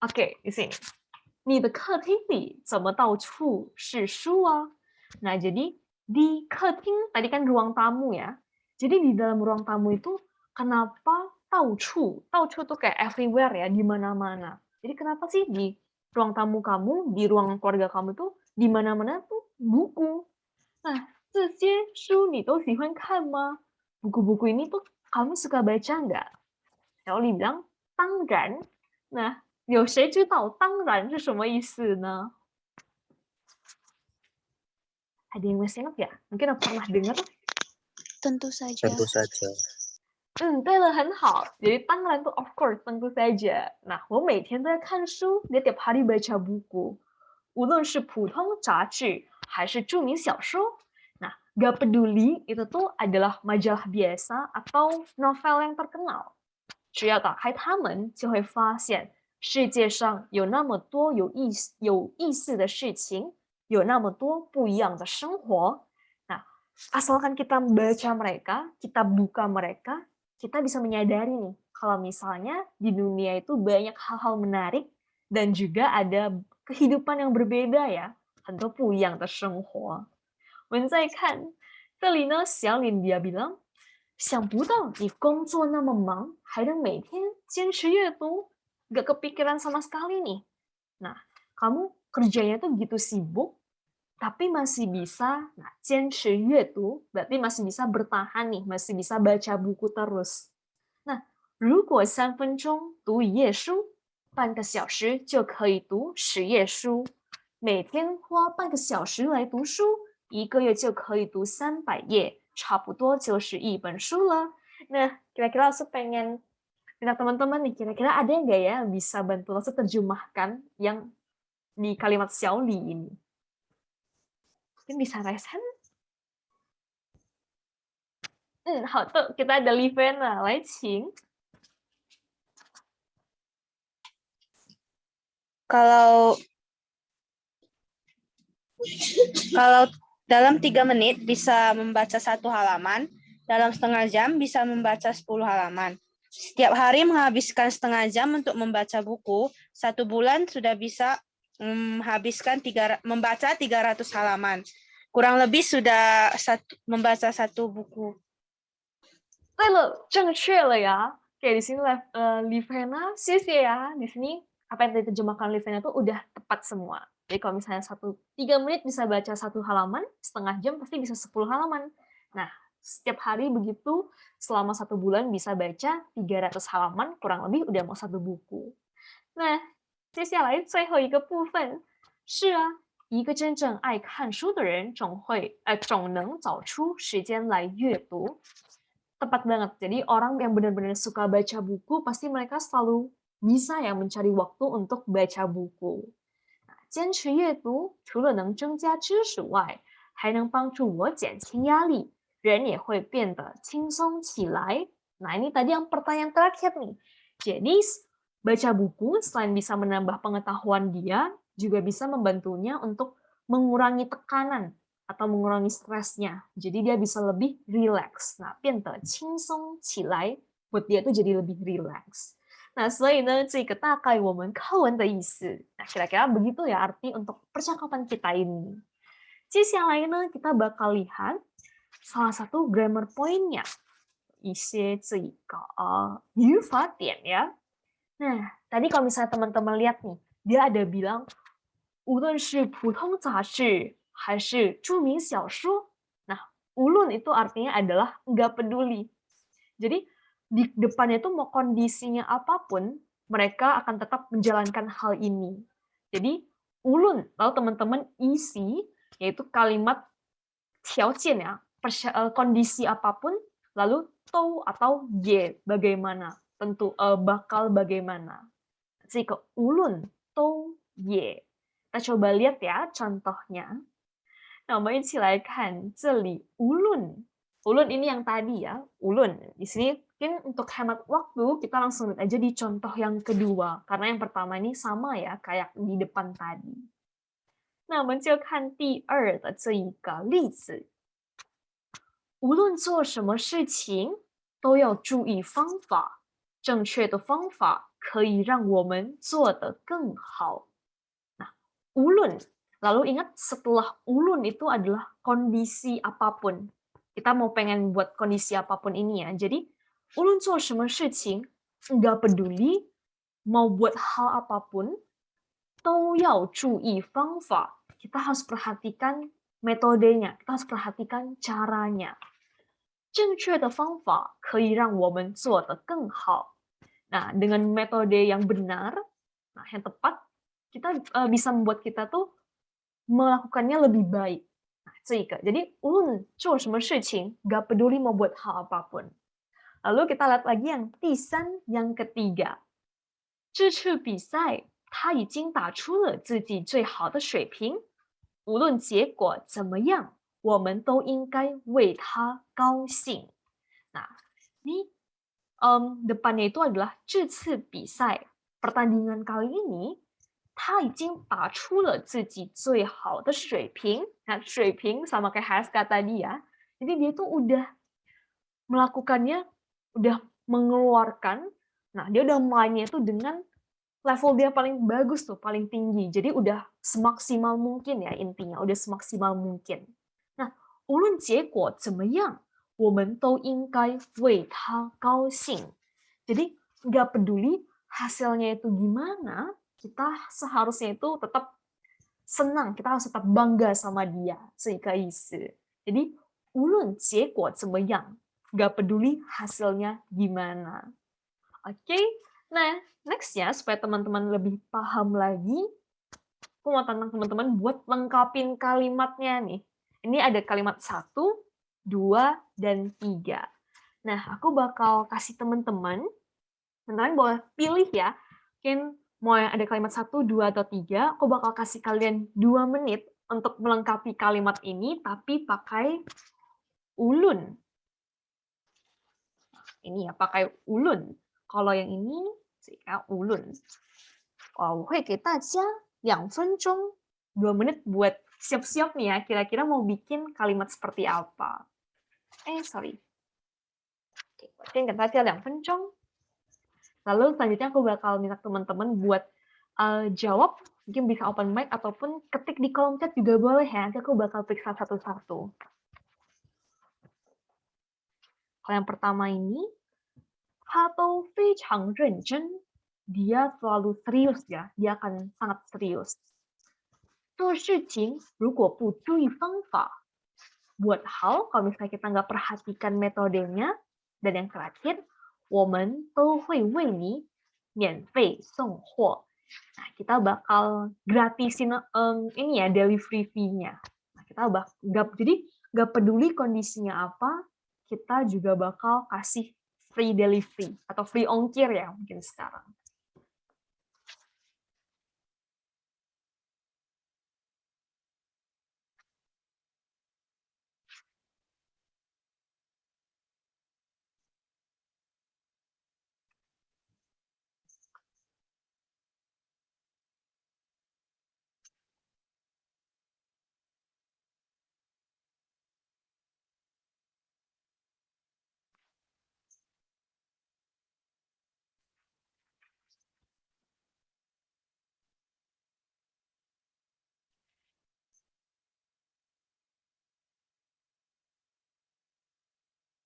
，OK， di sini， 你的客厅里怎么到处是书啊？ Nah, jadi di keting tadi kan ruang tamu ya. Jadi di dalam ruang tamu itu kenapa taucu? Taucu tuh kayak everywhere ya, di mana-mana. Jadi kenapa sih di ruang tamu kamu, di ruang keluarga kamu tuh di mana-mana tuh buku. Nah, 这些书你都喜欢看吗？ buku-buku ini tuh kamu suka baca nggak? Xiao Li bilang, 当然. Nah, 有谁知道当然是什么意思呢？ Ada yang masih ingat ya? Mungkin aku pernah dengar. Tentu saja. Tentu saja. 对了，很好。Jadi 当然 tuh of course, tentu saja. Nah, 我每天都在看书, dia tiap hari baca buku. 无论是普通杂志还是著名小说. Nah, gak peduli itu tuh adalah majalah biasa atau novel yang terkenal. 只要打开它们，就会发现世界上有那么多有意思的事情，有那么多不一样的生活。Nah, asalkan kita membaca mereka, kita buka mereka, kita bisa menyadari nih, kalau misalnya di dunia itu banyak hal-hal menarik dan juga ada kehidupan yang berbeda ya, 很多不一样的生活。我们再看，这里呢，小李dia bilang, 想不到你工作那么忙，还能每天坚持阅读， gak kepikiran sama sekali nih. Nah, kamu kerjanya tuh gitu sibuk, tapi masih bisa, nah, 坚持阅读 berarti masih bisa bertahan nih, masih bisa baca buku terus. Nah, 如果3分钟读1页书，半个小时就可以读10页书，每天花半个小时来读书，1个月就可以读300页。 差不多就是一本书了. Nah, kira-kira aku pengen minta teman-teman nih, kira-kira ada nggak ya yang bisa bantu langsung terjemahkan yang di kalimat Xiao Li ini? Mungkin bisa raise hand? 好的, kita ada Livena, 来请. Kalau dalam 3 menit bisa membaca 1 halaman, dalam setengah jam bisa membaca 10 halaman. Setiap hari menghabiskan setengah jam untuk membaca buku, 1 bulan sudah bisa membaca 300 halaman. Kurang lebih sudah membaca 1 buku. 对了，正确了呀. Oke, di sini Livena, 谢谢ya. Di sini apa yang diterjemahkan Livena itu udah tepat semua. Jadi kalau misalnya 3 menit bisa baca 1 halaman, setengah jam pasti bisa 10 halaman. Nah, setiap hari begitu, selama 1 bulan bisa baca 300 halaman, kurang lebih udah mau 1 buku. Nah, 接下来最后一个部分，是啊，一个真正爱看书的人总能找出时间来阅读。 Tepat banget. Jadi orang yang benar-benar suka baca buku, pasti mereka selalu bisa ya mencari waktu untuk baca buku. 坚持阅读除了能增加知识外，还能帮助我减轻压力，人也会变得轻松起来。Nah, ini tadi yang pertanyaan terakhir nih. Jadi, baca buku selain bisa menambah pengetahuan dia, juga bisa membantunya untuk mengurangi tekanan atau mengurangi stresnya. Jadi dia bisa lebih relax. Nah, 变得轻松起来 buat dia tuh jadi lebih relax. Nah, 所以呢，这个大概我们课文的意思. Nah, kira-kira begitu ya arti untuk percakapan kita ini. 接下来呢, kita bakal lihat salah satu grammar point-nya. 一些这个语法点ya. Nah, tadi kalau misalnya teman-teman lihat nih, dia ada bilang 无论是普通杂志还是著名小说. Nah, ulun itu artinya adalah nggak peduli. Jadi di depannya itu mau kondisinya apapun, mereka akan tetap menjalankan hal ini. Jadi ulun, lalu teman-teman isi, yaitu kalimat 条件 ya, kondisi apapun, lalu to atau ye, bagaimana, tentu bakal bagaimana. Jadi ulun, to ye. Kita coba lihat ya contohnya. 那我们一起来看这里 ulun. Ulun ini yang tadi ya, ulun. Di sini mungkin untuk hemat waktu kita langsung lihat aja di contoh yang kedua karena yang pertama ini sama ya kayak di depan tadi. 那我们就看第2的这一个例子。无论做什么事情都要注意方法，正确的方法可以让我们做得更好。那无论 Lalu ingat setelah ulun itu adalah kondisi apapun. Kita mau pengen buat kondisi apapun ini ya. Jadi ulun 做什么事情 nggak peduli mau buat hal apapun 都要注意方法. Kita harus perhatikan metodenya, kita harus perhatikan caranya. 正确的方法可以让我们做得更好. Nah, dengan metode yang benar, nah yang tepat, kita bisa membuat kita tuh melakukannya lebih baik. Nah, 这个. Jadi, ulun 做什么事情 gak peduli mau buat hal apapun. Lalu kita lihat lagi yang 第三, yang ketiga. 这次比赛他已经打出了自己最好的水平，无论结果怎么样，我们都应该为他高兴. Nah, ini depannya itu adalah 这次比赛 pertandingan kali ini 他已经打出了自己最好的水平. Nah, 水平 sama kayak Haska tadi ya. Jadi dia tuh udah melakukannya, udah mengeluarkan. Nah, dia udah mainnya itu dengan level dia paling bagus tuh, paling tinggi. Jadi udah semaksimal mungkin ya intinya, udah semaksimal mungkin. Nah, 无论结果怎么样，我们都应该为他高兴. Jadi nggak peduli hasilnya itu gimana, kita seharusnya itu tetap senang, kita harus tetap bangga sama dia. 这个意思. Jadi 无论结果怎么样, nggak peduli hasilnya gimana. Oke, nah next-nya supaya teman-teman lebih paham lagi, aku mau tantang teman-teman buat lengkapin kalimatnya nih. Ini ada kalimat 1, 2, dan 3. Nah, aku bakal kasih teman-teman boleh pilih ya. Mungkin mau yang ada kalimat 1, 2, atau 3, aku bakal kasih kalian 2 menit untuk melengkapi kalimat ini, tapi pakai ulun. Ini ya, pakai ulun. Kalau yang ini, ulun. 我会给大家2分钟, 2 menit buat siap-siap nih ya, kira-kira mau bikin kalimat seperti apa. Sorry. Oke, 给大家2分钟. Lalu selanjutnya aku bakal minta teman-teman buat jawab, mungkin bisa open mic ataupun ketik di kolom chat juga boleh ya, nanti aku bakal periksa satu-satu. Kalau yang pertama ini, 他都非常认真. Dia selalu serius ya, dia akan sangat serius. 做事情如果不注意方法, buat hal kalau misalnya kita nggak perhatikan metodenya. Dan yang terakhir, 我们都会为你免费送货. Nah, kita bakal gratisin ini ya, delivery fee-nya. Nah, kita jadi nggak peduli kondisinya apa, kita juga bakal kasih free delivery atau free ongkir ya mungkin sekarang.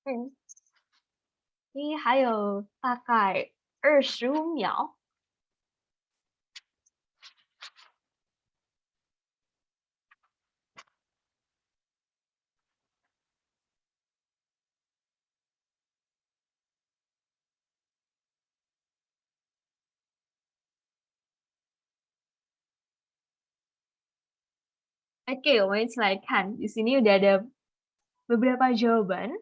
Hmm. Ini 还有大概25秒. Oke, 我们一起来看. Di sini udah ada beberapa jawaban.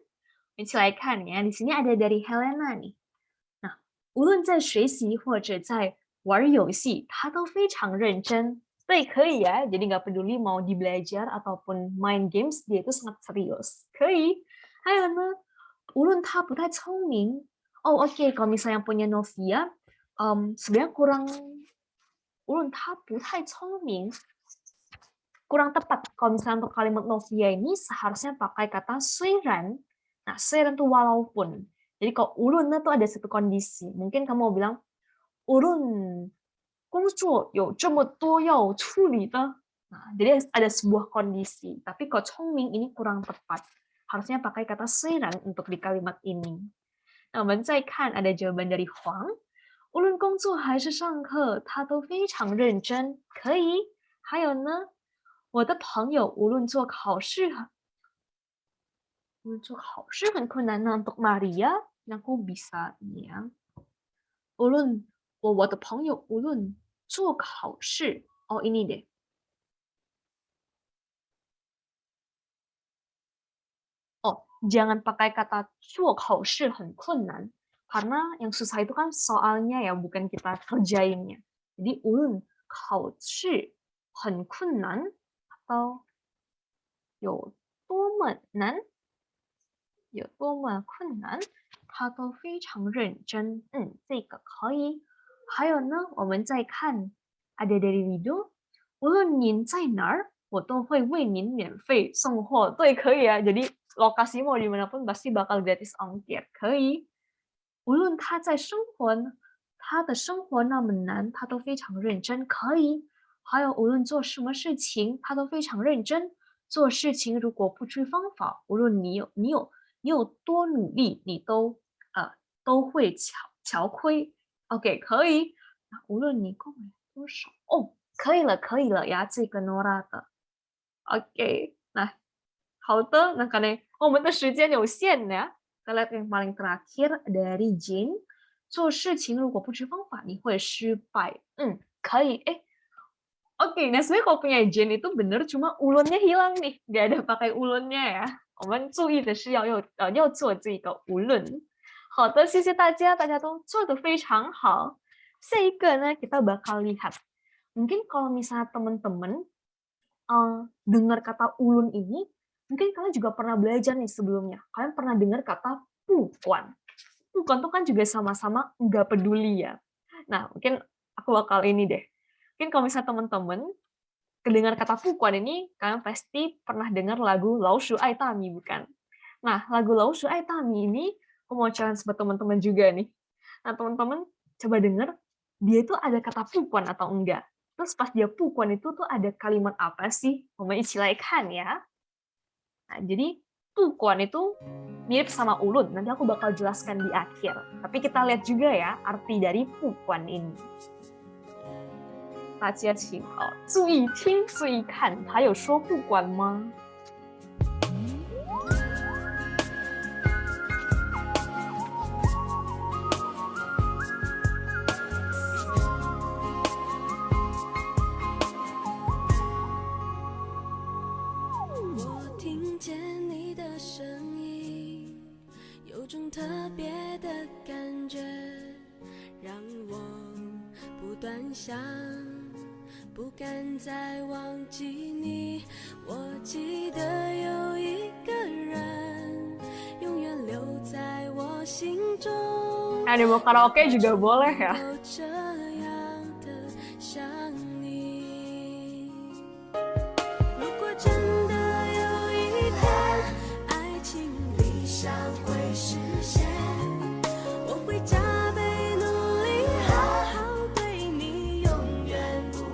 一起来看ya. Di sini ada dari Helena nih. Nah, 无论在学习或者在玩游戏, 他都非常认真. Baik, 可以ya. Jadi nggak peduli mau di belajar ataupun main games, dia itu sangat serius. 可以. Hai Helena. 无论他不太聪明. Oh, oke. Kalau misalnya punya Novia, sebenarnya kurang 无论他不太聪明, kurang tepat. Kalau misalnya untuk kalimat Novia ini seharusnya pakai kata 虽然. Nah, 虽然itu walaupun. Jadi kalau ulun itu ada satu kondisi. Mungkin kamu mau bilang, ulun 工作有这么多要处理的. Nah, jadi ada sebuah kondisi, tapi kok Chongming ini kurang tepat. Harusnya pakai kata Suiran untuk di kalimat ini. Nah, ada jawaban dari Huang. 无论工作还是上课，他都非常认真。可以。还有呢，我的朋友无论做考试很困难呢，untuk Maria, aku bisa ini ya. 我的朋友无论做考试, oh ini deh. Oh, jangan pakai kata 做考试很困难. Karena yang susah itu kan soalnya ya, bukan kita kerjainnya. Jadi 无论考试很困难 atau 有多么难他都非常认真。这个可以。还有呢，我们再看 ada dari Lido， 无论您在哪儿，我都会为您免费送货。对，可以啊。Jadi lokasi mau dimanapun pasti bakal gratis ongkir. 可以。无论他的生活那么难，他都非常认真。可以。还有无论做什么事情，他都非常认真。做事情如果不知方法，无论你有多努力，你都会瞧亏。OK， 可以。无论你购买多少，可以了呀，这个 Nora 的。OK， nah， 好的，那karena我们的时间有限ya， kita lihat yang paling terakhir dari Jane， 做事情如果不知方法，你会失败。可以。Oke, nah sebenarnya kalau punya Jane itu bener, cuma ulunnya hilang nih, nggak ada pakai ulunnya ya. 我们注意的是要做这个无论。好的，谢谢大家，大家都做得非常好。下一个呢, kita bakal lihat. Mungkin kalau misalnya teman-teman dengar kata ulun ini, mungkin kalian juga pernah belajar nih sebelumnya. Kalian pernah dengar kata pukuan. Pukuan itu kan juga sama-sama nggak peduli ya. Nah, mungkin aku bakal ini deh. Mungkin kalau misalnya teman-teman kedengar kata pukuan ini, kalian pasti pernah dengar lagu Lao Shu Ai Tami, bukan? Nah, lagu Lao Shu Ai Tami ini, aku mau challenge buat teman-teman juga nih. Nah, teman-teman coba dengar, dia itu ada kata pukuan atau enggak. Terus pas dia pukuan itu tuh ada kalimat apa sih? Kan ya. Nah, jadi pukuan itu mirip sama ulun. Nanti aku bakal jelaskan di akhir. Tapi kita lihat juga ya arti dari pukuan ini. 大家请注意听，注意看，他有说不管吗？我听见你的声音，有种特别的感觉，让我不断想。不敢再忘记你，我记得有一个人永远留在我心中。Nah, di mau karaoke juga boleh ya. 这样的想你。如果真的有一天，爱情理想会实现，我会加倍努力，好好对你，永远不。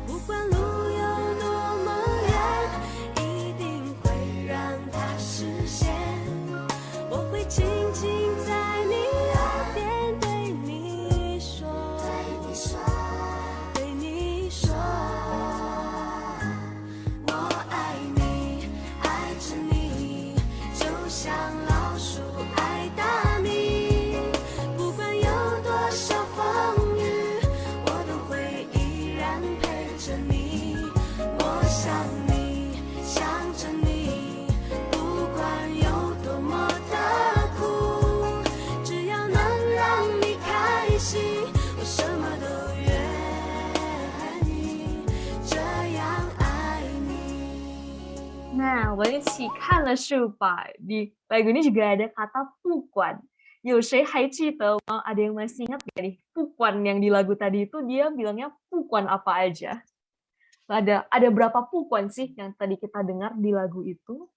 不管路有多么远，一定会让它实现。我会轻轻在你耳边对你说，对你说，我爱你，爱着你，就像老鼠爱大米。不管有多少风雨，我都会依然陪着你。我想你，想着你，不管有多么的苦，只要能让你开心，我什么都愿意，这样爱你。 Nah, 我一起看了是吧？ Di lagu ini juga ada kata pukuan. 有谁还记得 ada yang masih ingat gak nih pukuan yang di lagu tadi itu dia bilangnya pukuan apa aja? Ada berapa pukuan sih yang tadi kita dengar di lagu itu?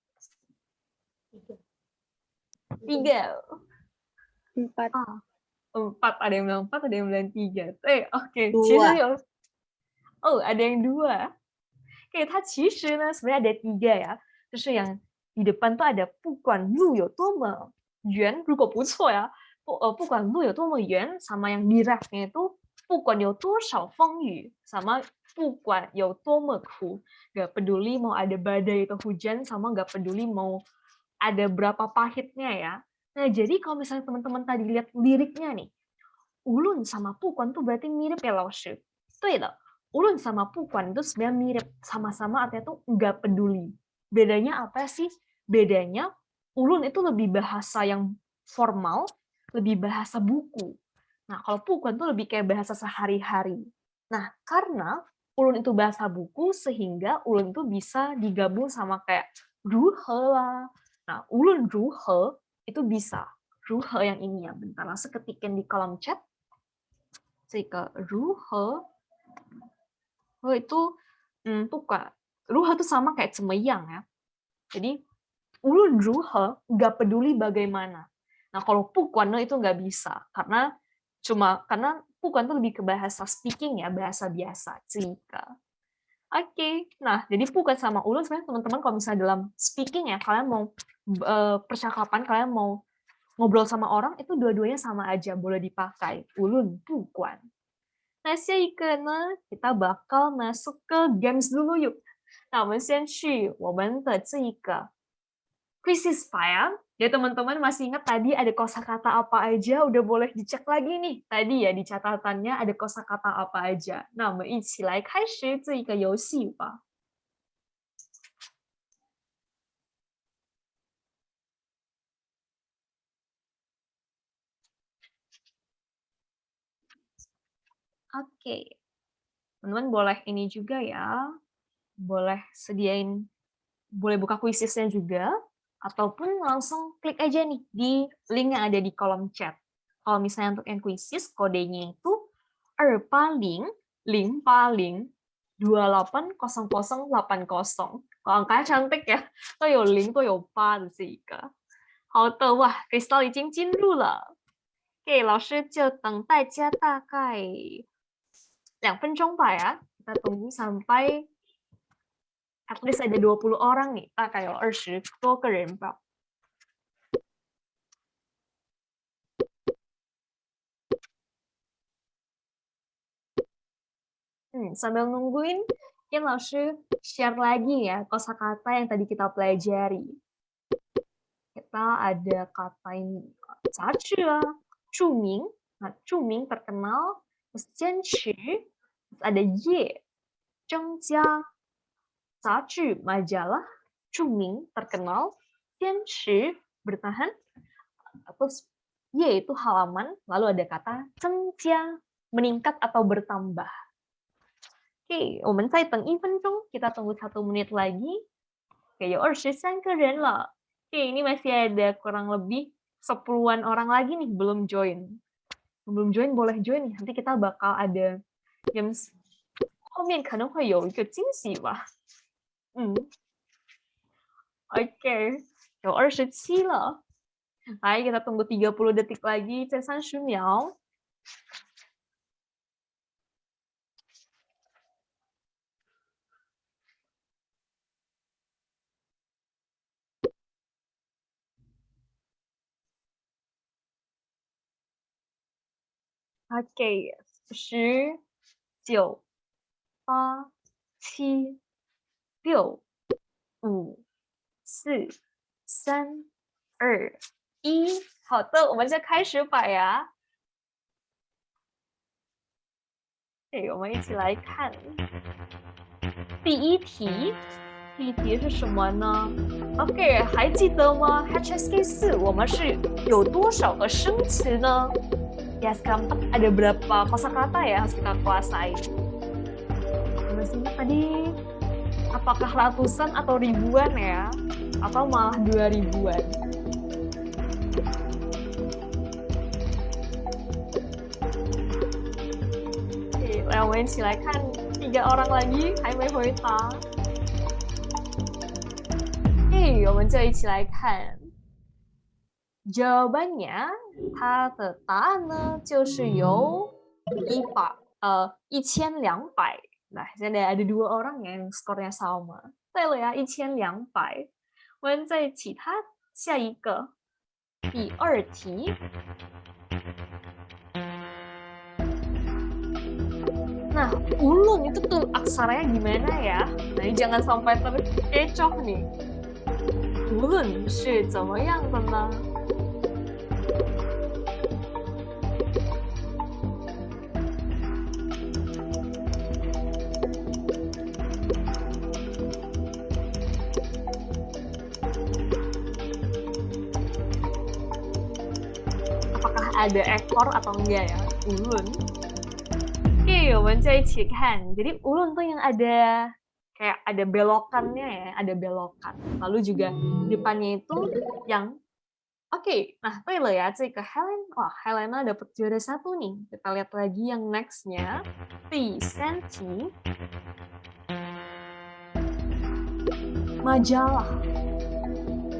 3. 4. 4. Ada yang bilang 4, ada yang bilang 3. Oke. 2. 其实有 Oh, ada yang 2. Oke, 它其实呢 sebenarnya ada 3 ya. 就是yang di depan tuh ada 不管路有多么远，如果不错呀，不管路有多么远 sama yang di ref-nya itu 不管有多少风雨 sama 不管有多么苦. Gak peduli mau ada badai atau hujan sama gak peduli mau ada berapa pahitnya ya. Nah, jadi kalau misalnya teman-teman tadi lihat liriknya nih, ulun sama 不管 tuh berarti mirip ya, 老师。对了， ulun sama 不管 itu sebenarnya mirip, sama-sama artinya tuh nggak peduli. Bedanya apa sih? Bedanya ulun itu lebih bahasa yang formal, lebih bahasa buku. Nah, kalau 不管 tuh lebih kayak bahasa sehari-hari. Nah, karena ulun itu bahasa buku sehingga ulun itu bisa digabung sama kayak 如何 lah. Nah, ulun 如何 itu bisa. 如何 yang ini ya, bentar langsung ketikin di kolom chat. 这个如何 itu 不管 如何 itu sama kayak 怎么样 ya. Jadi 无论如何 nggak peduli bagaimana. Nah, kalau 不管 itu nggak bisa karena不管 itu lebih ke bahasa speaking ya, bahasa biasa. 这个 Oke, nah jadi 不管 sama ulun sebenarnya teman-teman kalau misalnya dalam speaking ya, kalian mau percakapan, kalian mau ngobrol sama orang, itu dua-duanya sama aja, boleh dipakai. Ulun, 不管. Nah, 下一个呢, kita bakal masuk ke games dulu yuk. Nah, 我们先去我们的这个 quizzes ya. Ya, teman-teman masih ingat tadi ada kosakata apa aja, udah boleh dicek lagi nih. Tadi ya di catatannya ada kosakata apa aja. Nah, 我们一起来开始这个游戏吧。Oke. Teman-teman boleh ini juga ya. Boleh buka quizesnya juga. Ataupun langsung klik aja nih di link yang ada di kolom chat. Kalau misalnya untuk yang quizzes, kodenya itu 280-080-280080. Kalau angkanya cantik ya. 都有0都有8的这一个。好的，哇 ，Crystal 已经进入了。OK， 老师就等大家大概2分钟吧ya. Kita tunggu sampai at least ada 20 orang nih, 大概有20多个人吧。Sambil nungguin, mungkin Laoshi share lagi ya kosakata yang tadi kita pelajari. Kita ada kata ini, 杂志啊，著名，nah 著名 terkenal, terus 坚持, terus ada 业，增加，杂志 majalah, 著名 terkenal, 坚持 bertahan, terus 业 itu halaman, lalu ada kata 增加 meningkat atau bertambah. Oke, 我们再等1分钟, kita tunggu 1 menit lagi. Oke, 有23个人了. Oke, ini masih ada kurang lebih 10-an orang lagi nih belum join. Belum join boleh join nih. Nanti kita bakal ada games. 后面可能会有一个惊喜吧. Oke, 有27了. Baik, kita tunggu 30 detik lagi. 再30秒. Oke, 10、9、8、7、6、5、4、3、2、1。好的，我们就开始吧呀。我们一起来看第一题。第一题是什么呢 ？OK， 还记得吗 ？HSK 4我们是有多少个生词呢？ Ya, keempat ada berapa kosakata ya harus kita kuasai. Maksudnya tadi apakah ratusan atau ribuan ya? Atau malah 2000-an? Oke, 我们一起来看3 orang lagi, 还没回答. Oke, 我们就一起来看。Jawabannya, 它的答案呢就是有1200 Nah,现在ada 2 orang yang skornya sama. 对了呀，1200。我们再其他下一个第2题。Nah, ulun itu tuh aksaranya gimana ya? Nah, ini jangan sampai terkecoh nih. Ulun 是怎么样的呢？ Apakah ada ekor atau enggak ya? Ulun. Oke, 我们在一起看. Jadi ulun tuh yang ada kayak ada belokannya ya, ada belokan. Lalu juga depannya itu yang oke. Nah, 对了呀，这个 Helen, wah Helena dapat juara 1 nih. Kita lihat lagi yang next-nya. 第3题. Majalah.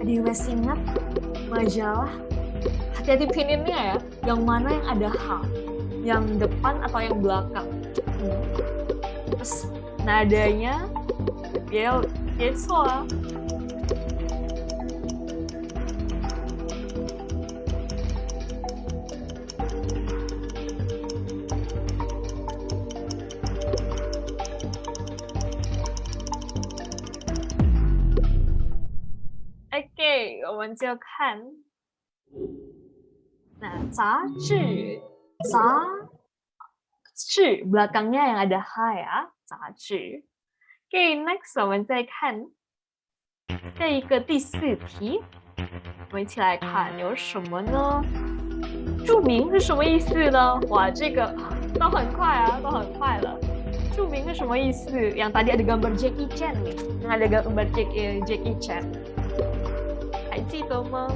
Ada yang masih ingat majalah? Hati-hati pininnya ya. Yang mana yang ada H? Yang depan atau yang belakang? Terus nadanya ya, soal. Oke, 我们就看。Nah, 杂志 belakangnya yang ada H ya, 杂志. Oke, next 我们再看这一个第4题，我们一起来看有什么呢？著名是什么意思呢？哇，这个都很快啊，都很快了。著名是什么意思？ Yang tadi ada gambar Jackie Chan nih, yang ada gambar Jackie Chan. 还记得吗？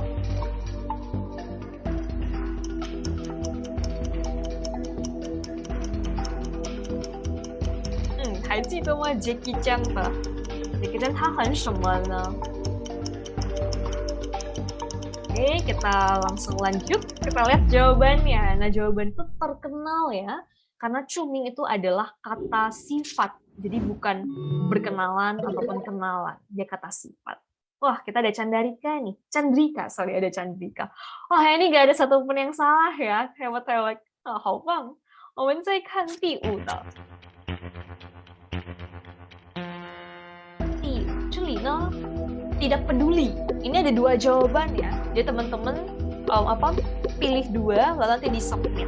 还记得吗 Jackie Chan 的 Jackie Chan 他很什么呢？ Oke, kita langsung lanjut. Kita lihat jawabannya. Nah, jawaban itu terkenal ya, karena cuming itu adalah kata sifat. Jadi bukan berkenalan ataupun kenalan, dia kata sifat. Wah, kita ada Chandrika, sorry ada Chandrika. Wah, ini nggak ada satupun yang salah ya, hebat-hebat. Oh, 好棒。我们再看第5的。这里呢 tidak peduli. Ini ada 2 jawaban ya. Jadi teman-teman pilih 2 lalu nanti di submit.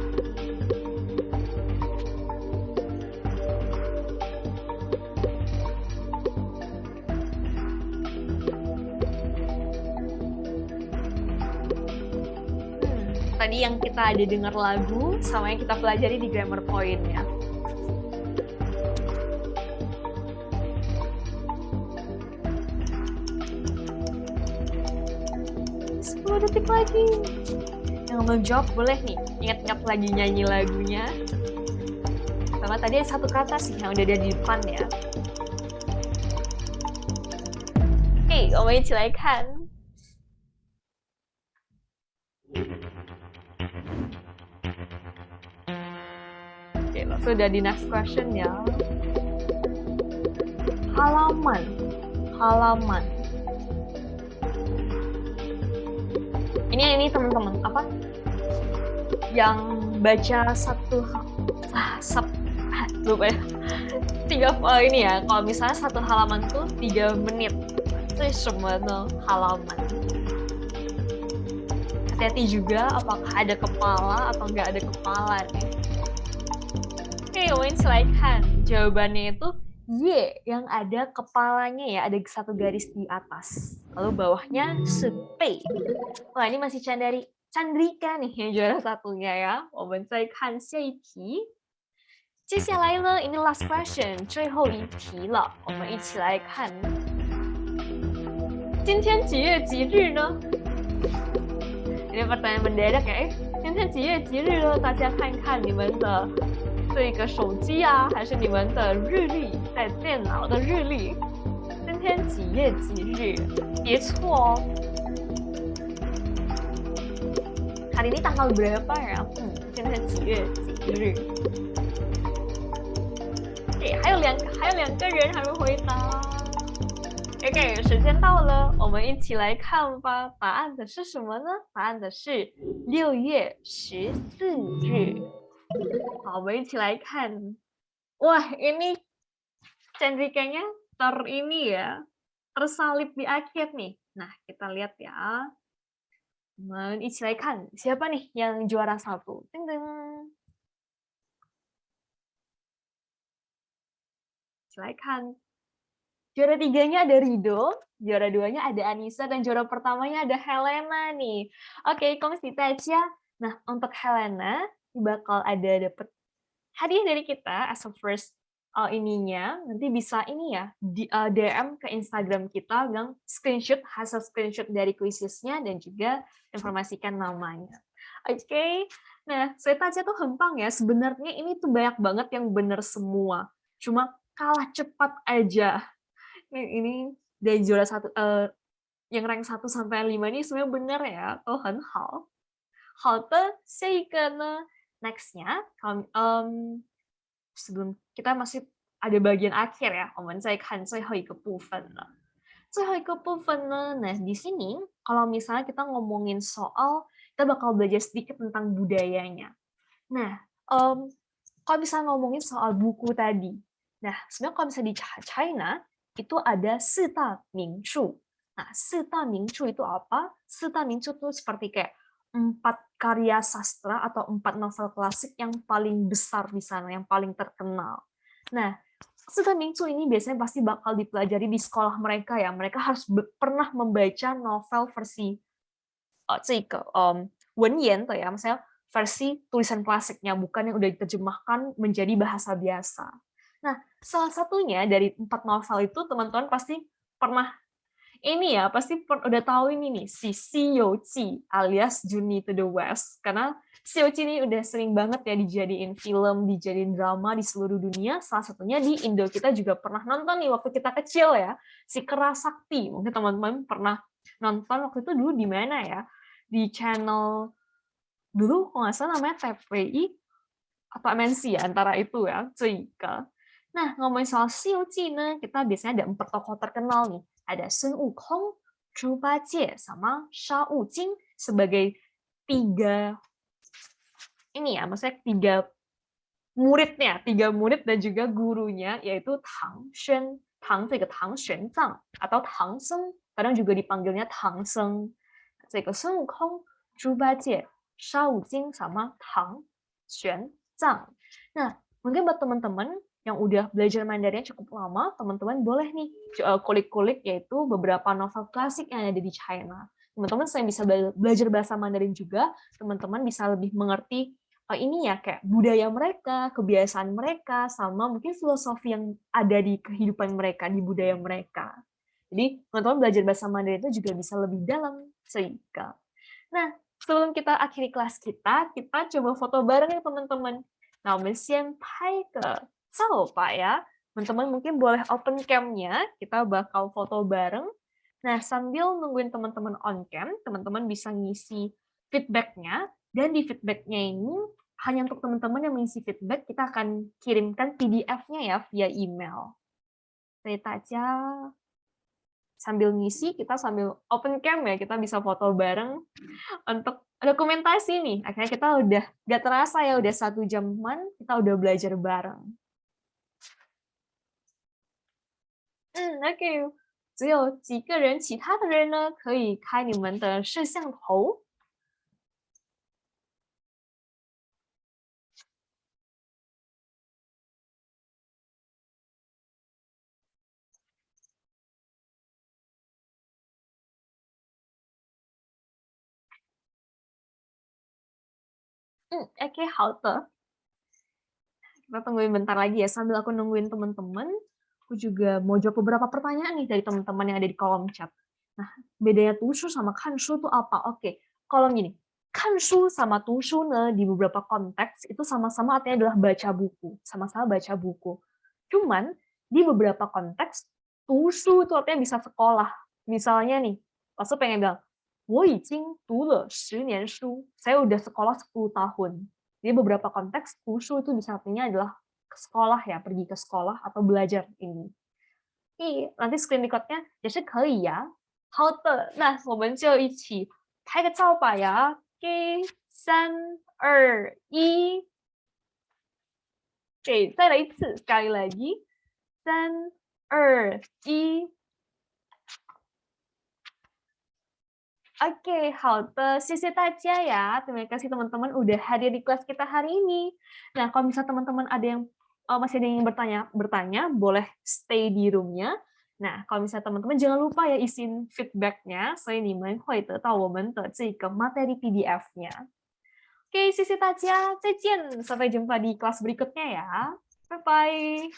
Tadi yang kita ada dengar lagu sama yang kita pelajari di grammar point ya. 10 detik lagi. Yang belum jawab boleh nih, ingat-ingat lagi nyanyi lagunya. Sama tadi ada 1 kata sih yang udah ada di depan ya. Oke, 我们一起来看。Oke, langsung udah di next question ya. Halaman. Ini teman-teman yang baca lupa ya. 3 ini ya, kalau misalnya 1 halaman tuh 3 menit. Itu semua halaman. Hati-hati juga apakah ada kepala atau nggak ada kepala nih. Oke, 我们一起来看 jawabannya itu Y yang ada kepalanya ya, ada 1 garis di atas. Lalu bawahnya 是背. Wah, ini masih Chandrika nih yang juara 1-nya ya. 我们再看下一题。接下来呢， ini last question， 最后一题了。我们一起来看。今天几月几日呢？ Ini pertanyaan mendadak ya. 今天几月几日呢？ 大家看看你们的这个手机啊，还是你们的日历，在电脑的日历。今天几月几日？别错哦。Hari ini tanggal berapa ya? 今天几月几日？ Oke, OK，还有2个人还没回答。OK，时间到了，我们一起来看吧。答案的是什么呢？答案的是6月14日。好，我们一起来看。Wah, ini candikannya ini ya, tersalib di akhir nih. Nah, kita lihat ya. 我们一起来看 siapa nih yang juara 1. Ding ding. 一起来看. Juara 3-nya ada Rido, juara 2-nya ada Anissa, dan juara pertamanya ada Helena nih. Oke, komsitanya. Nah, untuk Helena bakal ada dapat hadiah dari kita as a first ininya. Nanti bisa ini ya, DM ke Instagram kita bilang screenshot, hasil screenshot dari kuisisnya dan juga informasikan namanya. Oke. Nah, saya tanya tuh hempang ya. Sebenarnya ini tuh banyak banget yang benar semua. Cuma kalah cepat aja. Ini dari juara 1 yang rank 1 sampai 5 ini sebenarnya benar ya. Oh, 很好. 好的，下一个呢 next-nya sebelum kita masih ada bagian akhir ya, 我们再看最后一个部分了。最后一个部分呢, nah di sini kalau misalnya kita ngomongin soal, kita bakal belajar sedikit tentang budayanya. Nah, kalau misalnya ngomongin soal buku tadi, nah sebenarnya kalau misalnya di China itu ada 4大名著. Nah, 4大名著 itu apa? 4大名著 itu seperti kayak 4 karya sastra atau 4 novel klasik yang paling besar di sana, yang paling terkenal. Nah, 4大名著 ini biasanya pasti bakal dipelajari di sekolah mereka ya. Mereka harus pernah membaca novel versi 这个 文言的 ya, maksudnya versi tulisan klasiknya, bukan yang udah diterjemahkan menjadi bahasa biasa. Nah, salah satunya dari 4 novel itu teman-teman pasti pernah ini ya, pasti udah tahu ini nih, si Xi alias Journey to the West. Karena Xi ini udah sering banget ya dijadiin film, dijadiin drama di seluruh dunia. Salah satunya di Indo kita juga pernah nonton nih waktu kita kecil ya, si Kera Sakti. Mungkin teman-teman pernah nonton waktu itu dulu di mana ya? Di channel dulu kalau nggak salah namanya TVI atau MNC ya, antara itu ya, 这个. Nah, ngomongin soal Xi nih, kita biasanya ada 4 tokoh terkenal nih. Ada Sun Wukong, Zhu Bajie, sama Sha Wujing sebagai 3 ini ya, maksudnya 3 muridnya, 3 murid dan juga gurunya, yaitu Tang Xuan, Tang Xuanzang atau Tang Seng, kadang juga dipanggilnya Tang Seng. 这个 Sun Wukong, Zhu Bajie, Sha Wujing, sama Tang Xuanzang. Nah, mungkin buat teman-teman yang udah belajar Mandarin cukup lama, teman-teman boleh nih kulik-kulik yaitu beberapa novel klasik yang ada di China. Teman-teman selain bisa belajar bahasa Mandarin juga, teman-teman bisa lebih mengerti ini ya, kayak budaya mereka, kebiasaan mereka, sama mungkin filosofi yang ada di kehidupan mereka, di budaya mereka. Jadi, teman-teman belajar bahasa Mandarin itu juga bisa lebih dalam. Sehingga. Nah, sebelum kita akhiri kelas kita coba foto bareng ya teman-teman. Nah, 我们先拍个照吧ya. Teman-teman mungkin boleh open cam-nya, kita bakal foto bareng. Nah, sambil nungguin teman-teman on cam, teman-teman bisa ngisi feedback-nya, dan di feedback-nya ini hanya untuk teman-teman yang mengisi feedback, kita akan kirimkan PDF-nya ya via email. Aja sambil ngisi, kita sambil open cam ya, kita bisa foto bareng untuk dokumentasi nih. Akhirnya kita udah gak terasa ya, udah 1 jaman kita udah belajar bareng. OK， 只有几个人，其他的人呢可以开你们的摄像头。OK， 好的. Kita tungguin bentar lagi ya, sambil aku nungguin teman-teman. Aku juga mau jawab beberapa pertanyaan nih dari teman-teman yang ada di kolom chat. Nah, bedanya tushu sama kanshu itu apa? Oke, kalau gini, kanshu sama tushu di beberapa konteks itu sama-sama artinya adalah baca buku, sama-sama baca buku. Cuman di beberapa konteks tushu itu artinya bisa sekolah. Misalnya nih, pas pengen bilang, 我已经读了10年书, saya udah sekolah 10 tahun. Jadi beberapa konteks tushu itu bisa artinya adalah ke sekolah ya, pergi ke sekolah atau belajar ini. Oke, nanti screen record-nya 也是可以呀。好的，那我们就一起拍个照吧呀。给3、2、1。给，再来一次，sekali lagi。3、2、1。Oke, 好的，谢谢大家ya. Terima kasih teman-teman udah hadir di kelas kita hari ini. Nah, kalau misalnya teman-teman ada yang masih ada yang bertanya, boleh stay di room-nya. Nah, kalau misalnya teman-teman jangan lupa ya isiin feedback-nya, 所以你们会得到我们的这个 materi PDF-nya. Oke, 谢谢大家，再见，sampai jumpa di kelas berikutnya ya. Bye bye.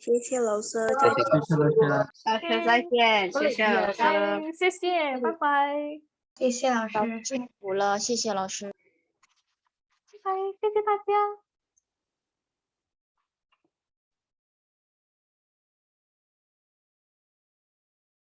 谢谢老师，谢谢老师。老师再见，谢谢老师。谢谢，拜拜。谢谢老师。辛苦了，谢谢老师。拜拜，谢谢大家。